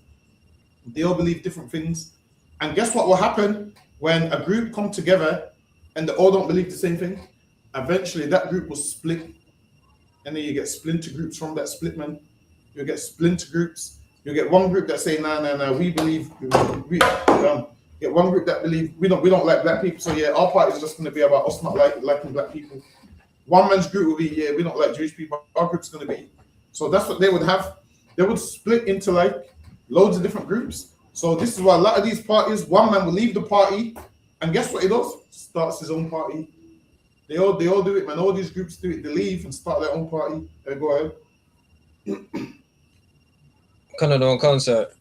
they all believe different things. And guess what will happen when a group come together and they all don't believe the same thing? Eventually, that group will split. And then you get splinter groups from that split, man. You'll get splinter groups. You'll get one group that say, no, we believe, get one group that believe we don't like black people. So yeah, our party is just going to be about us not liking black people. One man's group will be, yeah, we don't like Jewish people. Our group's going to be. So that's what they would have. They would split into like loads of different groups. So this is why a lot of these parties, one man will leave the party, and guess what he does? Starts his own party. They all do it, man. All these groups do it. They leave and start their own party. Go ahead. Canada Concert.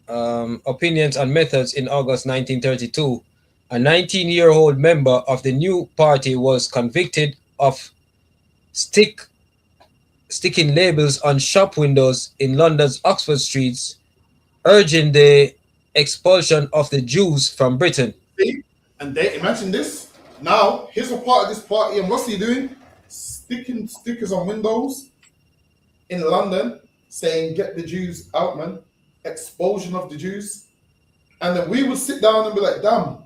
Opinions and methods in August 1932. A 19-year-old member of the new party was convicted of sticking labels on shop windows in London's Oxford streets, urging the expulsion of the Jews from Britain. And they imagine this. Now, here's a part of this party, and what's he doing? Sticking stickers on windows in London saying, get the Jews out, man. Expulsion of the Jews. And then we would sit down and be like, damn.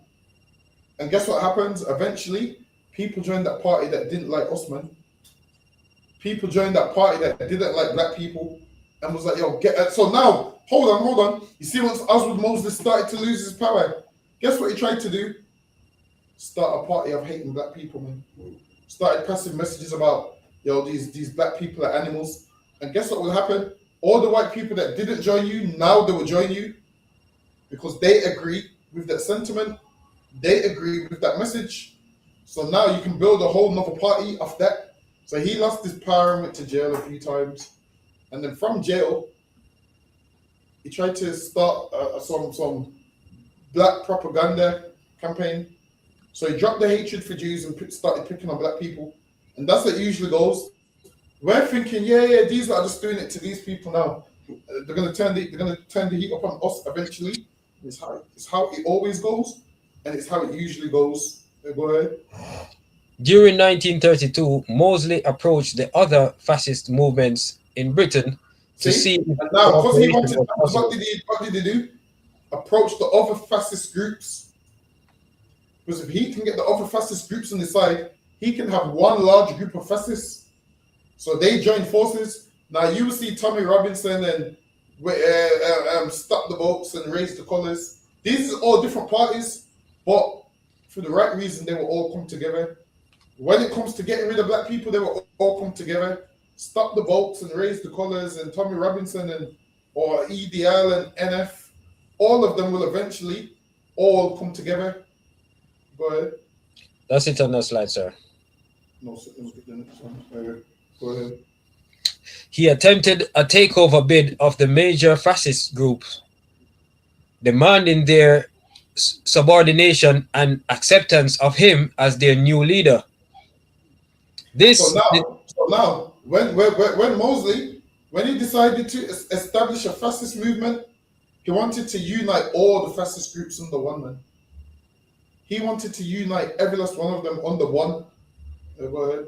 And guess what happens? Eventually, people joined that party that didn't like us, man. People joined that party that didn't like black people and was like, yo, get it. So now, hold on. You see, once Oswald Mosley started to lose his power, guess what he tried to do? Start a party of hating black people, man. Started passing messages about yo, these black people are animals. And guess what will happen? All the white people that didn't join you, now they will join you because they agree with that sentiment. They agree with that message. So now you can build a whole nother party off that. So he lost his power and went to jail a few times. And then from jail, he tried to start some black propaganda campaign. So he dropped the hatred for Jews and started picking on black people. And that's what it usually goes. We're thinking, yeah, these are just doing it to these people now. They're gonna turn the heat up on us eventually. It's how it always goes, and it's how it usually goes. Go ahead. During 1932, Mosley approached the other fascist movements in Britain to see if and now, because he cooperation wanted, was what possible. did he do? Approach the other fascist groups. Because if he can get the other fascist groups on his side, he can have one large group of fascists. So they join forces. Now you will see Tommy Robinson and Stop the Boats and Raise the Colors. These are all different parties, but for the right reason, they will all come together. When it comes to getting rid of black people, they will all come together. Stop the Boats and Raise the Colors and Tommy Robinson or EDL and NF. All of them will eventually all come together. Go ahead. That's it on the slide, sir. No, so let's get the next one. Go ahead. He attempted a takeover bid of the major fascist groups, demanding their subordination and acceptance of him as their new leader. So now, when Mosley, when he decided to establish a fascist movement, he wanted to unite all the fascist groups under one man. He wanted to unite every last one of them under one. Go ahead.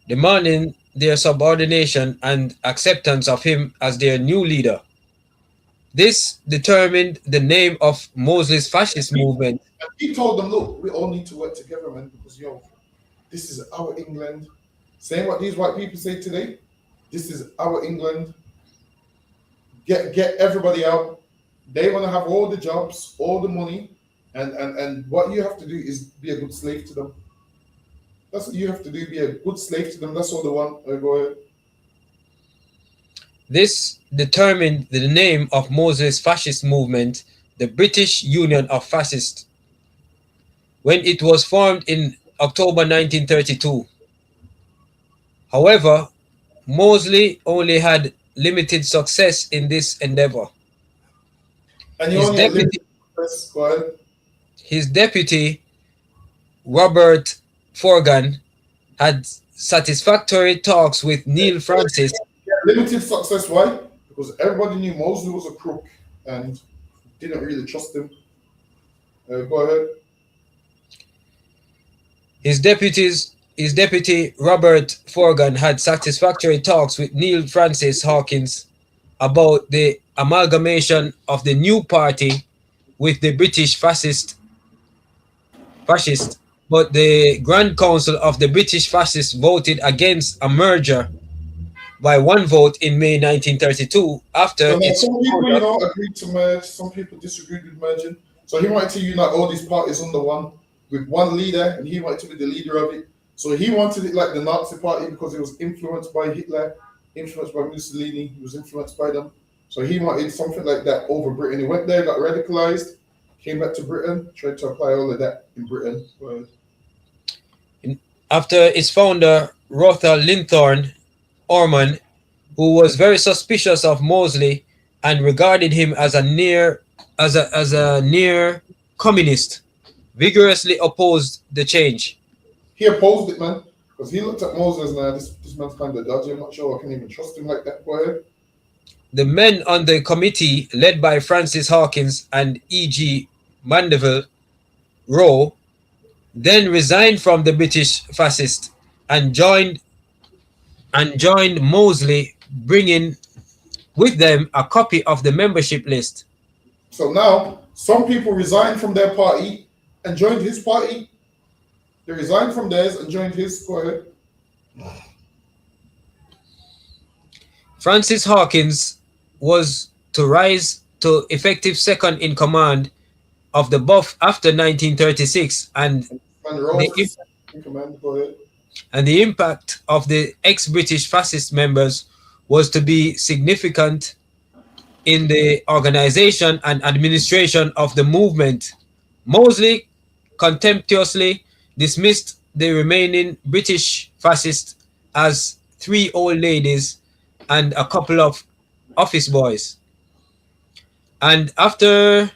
Demanding their subordination and acceptance of him as their new leader. This determined the name of Mosley's fascist movement. And he told them, look, we all need to work together, man, because, this is our England. Saying what these white people say today, this is our England. Get everybody out. They want to have all the jobs, all the money, and what you have to do is be a good slave to them. That's what you have to do, be a good slave to them. That's all they want. Go ahead. This determined the name of Mosley's fascist movement, the British Union of Fascists, when it was formed in October 1932. However, Mosley only had limited success in this endeavor. And his deputy, Robert Forgan, had satisfactory talks with Neil Francis. Limited success, why? Because everybody knew Mosley was a crook and didn't really trust him. Go ahead. His deputy Robert Forgan had satisfactory talks with Neil Francis Hawkins about the amalgamation of the new party with the British fascist, but the Grand Council of the British Fascists voted against a merger by one vote in May 1932. After some people, agreed to merge, some people disagreed with merging. So he wanted to unite all these parties under one, with one leader, and he wanted to be the leader of it. So he wanted it like the Nazi Party because it was influenced by Hitler, influenced by Mussolini, he was influenced by them. So he wanted something like that over Britain. He went there, got radicalized, came back to Britain, tried to apply all of that in Britain. After its founder, Rotha Linthorne Orman, who was very suspicious of Mosley and regarded him as a near communist, vigorously opposed the change. He opposed it, man, because he looked at Mosley as, nah, this man's kind of dodgy. I'm not sure I can even trust him like that. Go ahead. The men on the committee, led by Francis Hawkins and E.G. Mandeville Rowe, then resigned from the British fascists and joined Mosley, bringing with them a copy of the membership list. So now some people resigned from their party and joined his party. They resigned from theirs and joined his. Go ahead. Francis Hawkins was to rise to effective second in command of the BUF after 1936, and and the impact of the ex-British fascist members was to be significant in the organization and administration of the movement. Mosley contemptuously dismissed the remaining British fascists as 3 old ladies and a couple of office boys. And after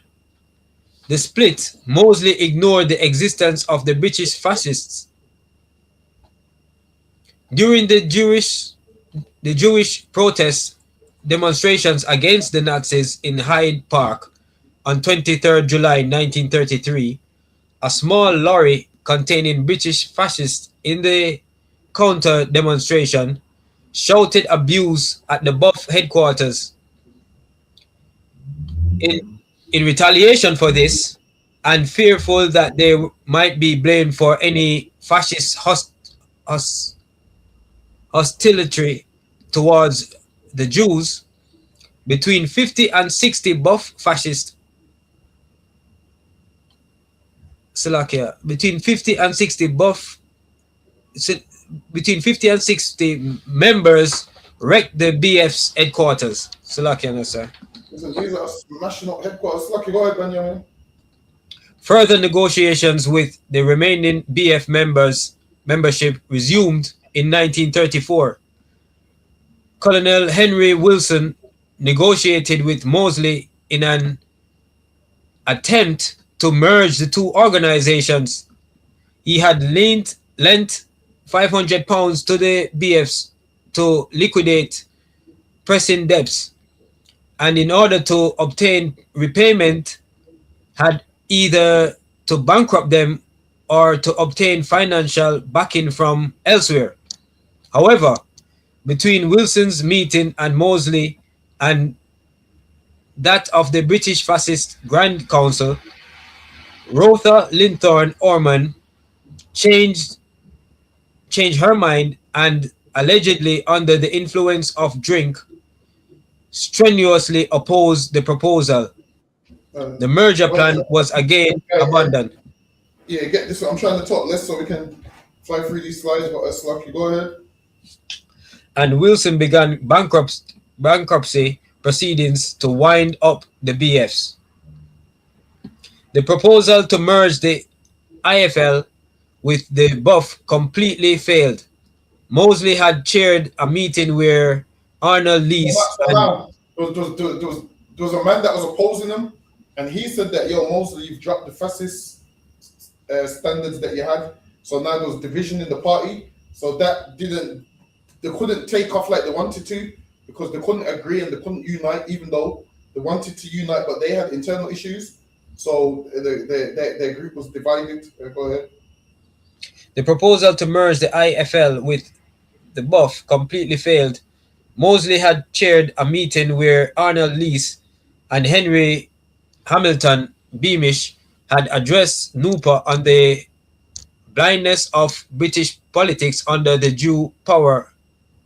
the split, Mosley ignored the existence of the British fascists. During the Jewish protests demonstrations against the Nazis in Hyde Park on 23rd July 1933, a small lorry containing British fascists in the counter demonstration shouted abuse at the Buff headquarters. In retaliation for this, and fearful that they might be blamed for any fascist hostility towards the Jews, between 50 and 60 Buff fascists Slovakia, between 50 and 60 members wrecked the BF's headquarters. Slovakia, no, sir. These are smashing up headquarters. Lucky, go ahead, Benjamin. Further negotiations with the remaining BF membership resumed in 1934. Colonel Henry Wilson negotiated with Mosley in an attempt to merge the two organizations. He had lent £500 to the BFs to liquidate pressing debts, and in order to obtain repayment, had either to bankrupt them or to obtain financial backing from elsewhere. However, between Wilson's meeting and Mosley and that of the British Fascist Grand Council, Rotha Linthorne Orman changed her mind and, allegedly under the influence of drink, strenuously opposed the proposal. The merger plan was again abandoned. Yeah, get this. I'm trying to talk less so we can fly through these slides, but it's lucky. Go ahead. And Wilson began bankruptcy proceedings to wind up the BFs. The proposal to merge the IFL with the Buff completely failed. Mosley had chaired a meeting where Arnold Lees there was a man that was opposing him, and he said that, yo, Mosley, you've dropped the fascist standards that you had, so now there was division in the party, so they couldn't take off like they wanted to, because they couldn't agree and they couldn't unite, even though they wanted to unite, but they had internal issues, so their group was divided. Go ahead. The proposal to merge the IFL with the Buff completely failed. Mosley had chaired a meeting where Arnold Lees and Henry Hamilton Beamish had addressed NUPA on the blindness of British politics under the Jew power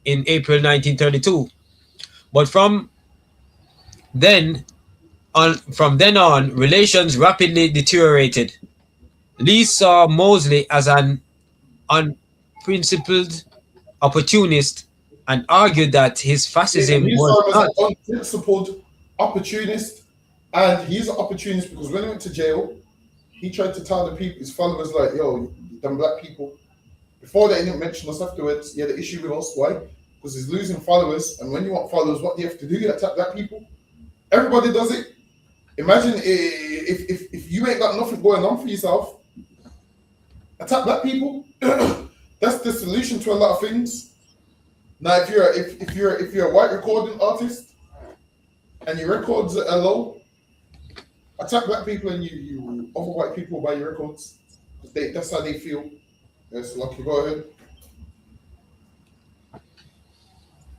in April 1932. But from then on, relations rapidly deteriorated. Lees saw Mosley as an unprincipled opportunist and argued that his fascism was not an unprincipled opportunist, and he's an opportunist because when he went to jail, he tried to tell the people, his followers, like, yo, them black people, before they didn't mention us afterwards, he had an issue with us. Why? Because he's losing followers, and when you want followers, what do you have to do? You attack black people. Everybody does it. Imagine if you ain't got nothing going on for yourself, attack black people. That's the solution to a lot of things. Now, if you're a white recording artist and your records are low, attack black people and you offer white people buy your records. That's how they feel. Yes, Lucky, go ahead.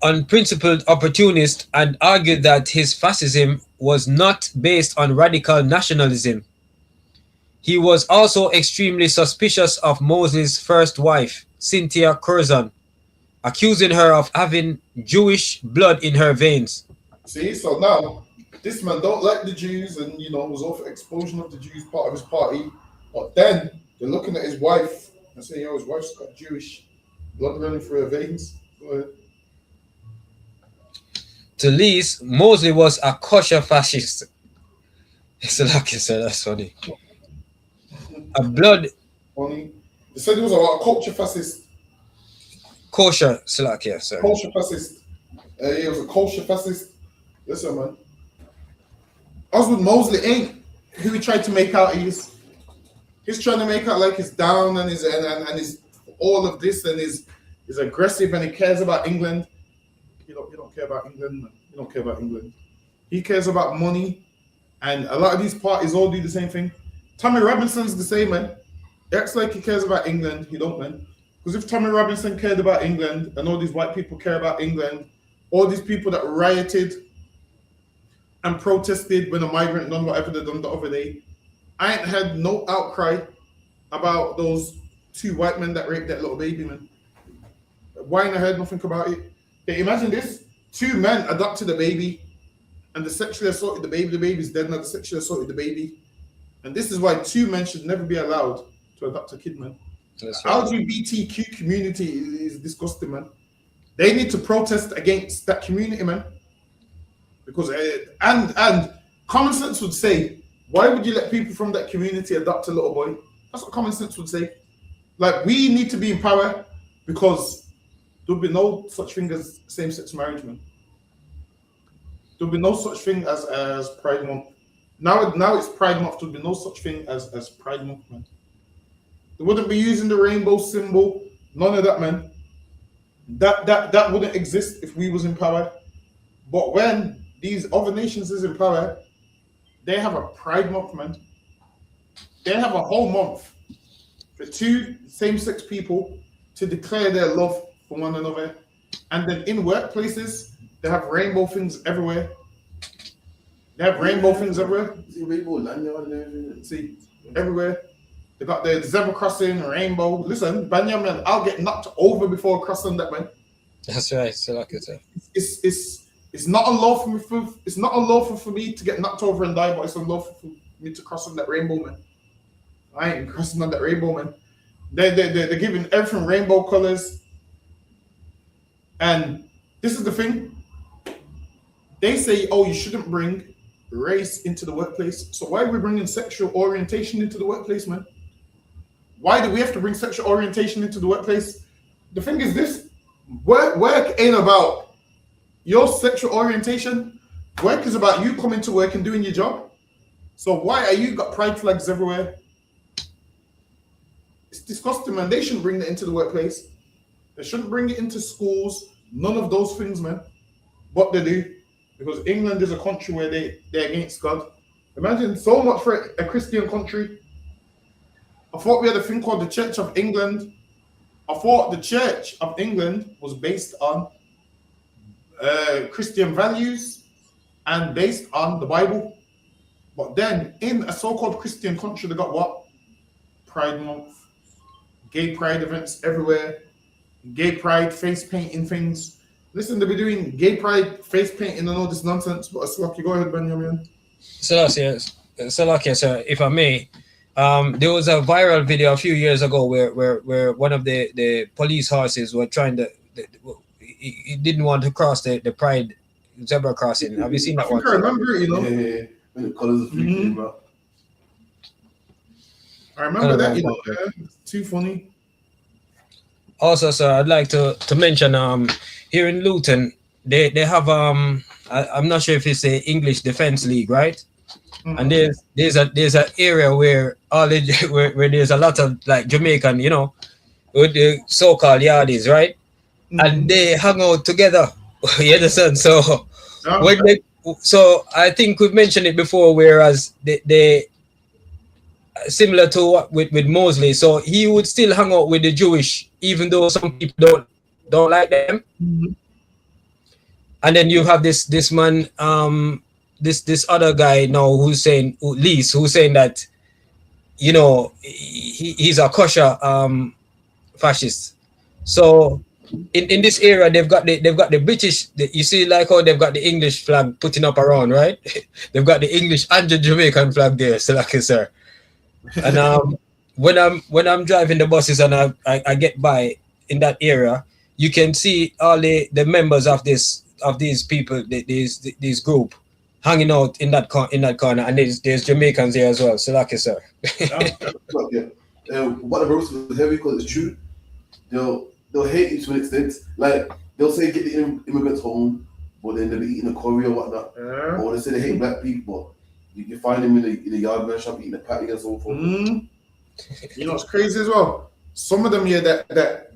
Unprincipled opportunist and argued that his fascism was not based on radical nationalism. He was also extremely suspicious of Mosley's first wife, Cynthia Curzon, accusing her of having Jewish blood in her veins. See, so now this man don't like the Jews, and was all for expulsion of the Jews, part of his party. But then they're looking at his wife and saying, "Yo, his wife's got Jewish Blood running through her veins. Go ahead. To Lees, Mosley was a kosher fascist. It's like you said, that's funny. A blood Funny. They said he was a culture fascist. kosher Slovakia, sir. Culture fascist. He was a culture fascist. Listen, man. Oswald Mosley ain't who he tried to make out he is. He's trying to make out like he's down and he's all of this and he's aggressive and he cares about England. You don't care about England, man. You don't care about England. He cares about money, and a lot of these parties all do the same thing. Tommy Robinson's the same, man. He acts like he cares about England. He don't, man. Because if Tommy Robinson cared about England and all these white people care about England, all these people that rioted and protested when a migrant done whatever they done the other day, I ain't had no outcry about those 2 white men that raped that little baby, man. Why ain't I heard nothing about it? Okay, imagine this: 2 men adopted a baby, and they sexually assaulted the baby. The baby's dead now. They sexually assaulted the baby, and this is why 2 men should never be allowed to adopt a kid, man. That's right. LGBTQ community is disgusting, man. They need to protest against that community, man. Because and common sense would say, why would you let people from that community adopt a little boy? That's what common sense would say. Like, we need to be in power because there'll be no such thing as same-sex marriage, man. There'll be no such thing as Pride Month. Now it's Pride Month. There'll be no such thing as Pride Month, man. They wouldn't be using the rainbow symbol. None of that, man. That wouldn't exist if we was in power. But when these other nations is in power, they have a Pride Month, man. They have a whole month for 2 same-sex people to declare their love for one another. And then in workplaces, they have rainbow things everywhere. They have rainbow things everywhere. See, everywhere. They got the zebra crossing, rainbow. Listen, Benjamin, I'll get knocked over before crossing that, man. That's right. So like I said. It's not unlawful it's not unlawful for me to get knocked over and die, but it's unlawful for me to cross on that rainbow, man. I ain't crossing on that rainbow, man. They're giving everything rainbow colors. And this is the thing. They say, oh, you shouldn't bring race into the workplace. So why are we bringing sexual orientation into the workplace, man? Why do we have to bring sexual orientation into the workplace? The thing is this, work ain't about your sexual orientation. Work is about you coming to work and doing your job. So why are you got pride flags everywhere? It's disgusting, man. They shouldn't bring that into the workplace. They shouldn't bring it into schools. None of those things, man. But they do. Because England is a country where they're against God. Imagine so much for a Christian country. I thought we had a thing called the Church of England. I thought the Church of England was based on Christian values and based on the Bible. But then in a so-called Christian country, they got what? Pride Month, gay pride events everywhere, gay pride face painting things. Listen, they'll be doing gay pride face painting and all this nonsense. But it's lucky. Go ahead, Benjamin. So lucky, sir, if I may. There was a viral video a few years ago where one of the police horses were trying to. He didn't want to cross the pride zebra crossing. Have you seen that one? I remember it, you know. Yeah. When the colors of freaking came out. I remember that, you know. Too funny. Also, sir, I'd like to mention here in Luton they have I'm not sure if it's the English Defence League, right? Mm-hmm. And there's an area where where there's a lot of like Jamaican, you know, with the so-called yardies, right? Mm-hmm. And they hang out together. You understand? So so I think we've mentioned it before, whereas they similar to what with Mosley, so he would still hang out with the Jewish, even though some people don't like them. Mm-hmm. And then you have this man, this other guy now who's saying that, you know, he's a kosher fascist. So in this area they've got the British, you see like how they've got the English flag putting up around, right? They've got the English and the Jamaican flag there, so like sir. And when I'm driving the buses and I get by, in that area, you can see all the members of these people, these group, hanging out in that corner, and there's Jamaicans there as well. So like you, sir. Yeah. What the roast was heavy because it's true. They'll hate you to an extent. Like they'll say get the immigrants home, but then they'll be eating the curry or whatnot. Yeah. Or they say they hate black people, but you find them in the yard man shop eating the patty and so forth. You know, it's crazy as well. Some of them here that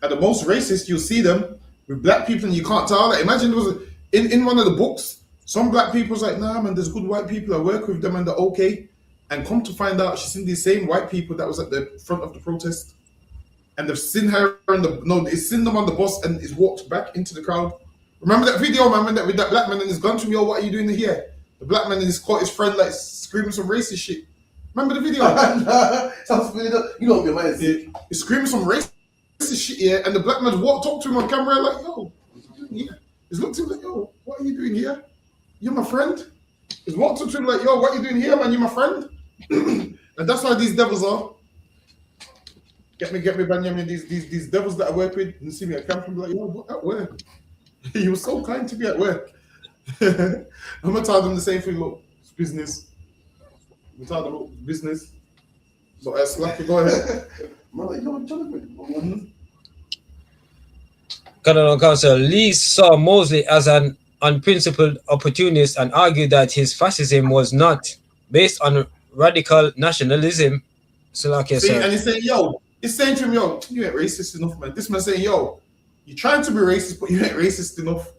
are the most racist, you'll see them with black people and you can't tell. Like, imagine there was in one of the books, some black people's like, nah man, there's good white people, I work with them and they're okay. And come to find out she's seen these same white people that was at the front of the protest. And they've seen her they've seen them on the bus and he's walked back into the crowd. Remember that video, man, with that black man and his gun to me, what are you doing here? The black man and he's caught his friend like screaming some racist shit. Remember the video? Sounds familiar. You know what your mind is. He's screaming some racist shit here, and the black man walked up to him on camera like, yo, what are you doing here? He's looked at him like, yo, what are you doing here? You're my friend. He's walked up to him like, yo, what are you doing here, man? You're my friend. And that's why these devils are. Get me, Benjamin. These devils that I work with, and see me at camp and be like, yo, what at work? You were so kind to me at work. I'm gonna tell them the same thing. Look, it's business. We tell them look, business. So Slacky, go ahead. Colonel Counsel Lee saw Mosley as an unprincipled opportunist and argued that his fascism was not based on radical nationalism. So like you said, and he's saying, yo, he's saying to him, yo, you ain't racist enough, man. This man saying, yo, you're trying to be racist, but you ain't racist enough.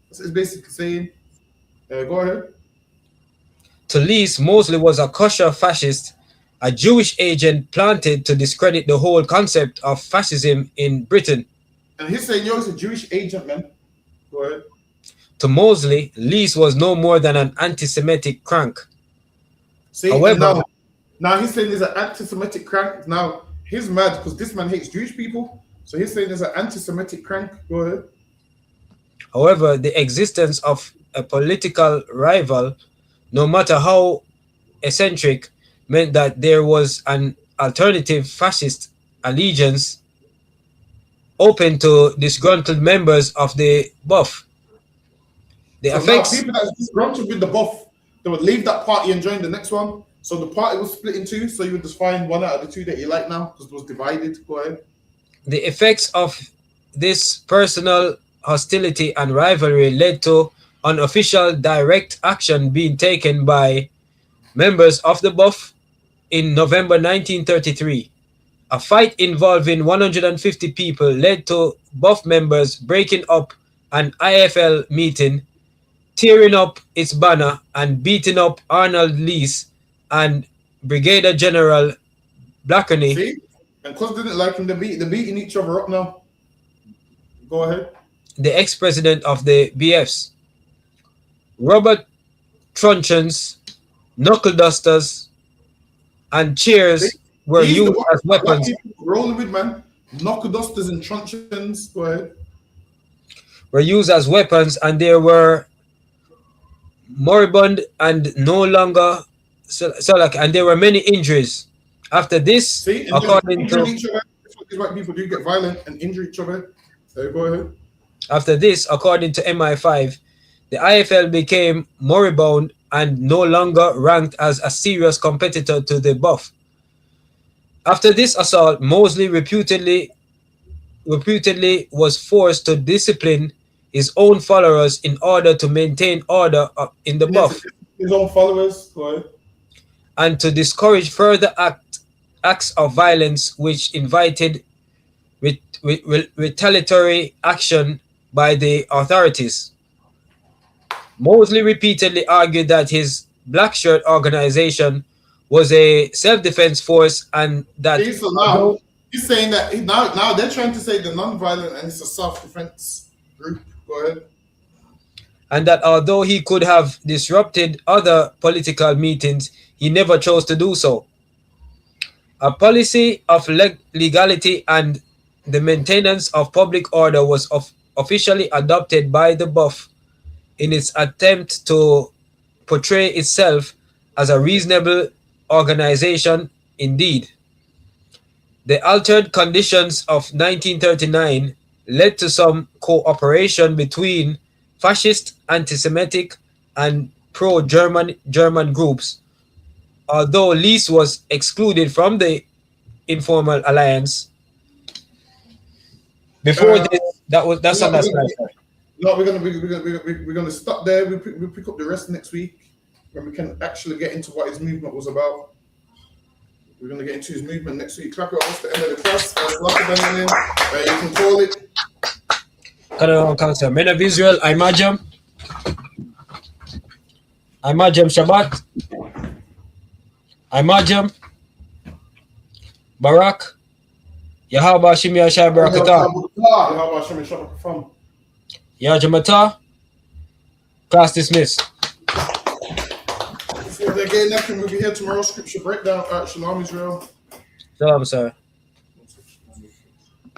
That's what he's basically saying. Go ahead. To Lees, Mosley was a kosher fascist, a Jewish agent planted to discredit the whole concept of fascism in Britain. And he's saying, yo, he's a Jewish agent, man. Go ahead. To Mosley, Lees was no more than an anti-Semitic crank. See, however, now he's saying there's an anti-Semitic crank. Now, he's mad because this man hates Jewish people. So he's saying there's an anti-Semitic crank. Go ahead. However, the existence of a political rival, no matter how eccentric, meant that there was an alternative fascist allegiance open to disgruntled members of the buff. The so effects. People that are disgruntled with the buff, they would leave that party and join the next one. So the party was split in two. So you would just find one out of the two that you like now because it was divided. Go ahead. The effects of this personal hostility and rivalry led to unofficial direct action being taken by members of the buff in November 1933. A fight involving 150 people led to buff members breaking up an IFL meeting, tearing up its banner, and beating up Arnold Lees and Brigadier General Blackerney. See? And because they didn't like him, they're beating each other up now. Go ahead. The ex-president of the BFs. Robert truncheons, knuckle dusters, and chairs were used as weapons. Rolling with, man. Knuckle dusters and truncheons. Go ahead. Were used as weapons, and they were moribund and no longer and there were many injuries. After this, according to each other, these white people do get violent and injure each other. So go ahead. After this, according to MI5, the IFL became moribund and no longer ranked as a serious competitor to the buff. After this assault, Mosley reputedly was forced to discipline his own followers in order to maintain order in the buff. His own followers, go ahead. And to discourage further acts of violence which invited retaliatory action by the authorities. Mosley repeatedly argued that his Black Shirt organization was a self-defense force and that... So now, he's saying that now they're trying to say the non-violent and it's a self-defense group. Go ahead. And that although he could have disrupted other political meetings, he never chose to do so. A policy of legality and the maintenance of public order was officially adopted by the buff in its attempt to portray itself as a reasonable organization indeed. The altered conditions of 1939 led to some cooperation between fascist, anti-Semitic, and pro-German groups. Although Lease was excluded from the informal alliance. Before this, that's on that slide. No, we're gonna stop there. We pick up the rest next week when we can actually get into what his movement was about. We're gonna get into his movement next week. Clap it up. That's the end of the class. You can call it. Council. Men of Israel, Imajam Shabbat, Imajam Barak, Yahaba Shimia Shai Barakatah, Yahaba Shimia Shai Barakatah, Yajamata. Class dismissed. Before they get nothing, we'll be here tomorrow. Scripture breakdown. Shalom, Israel. Shalom, sir.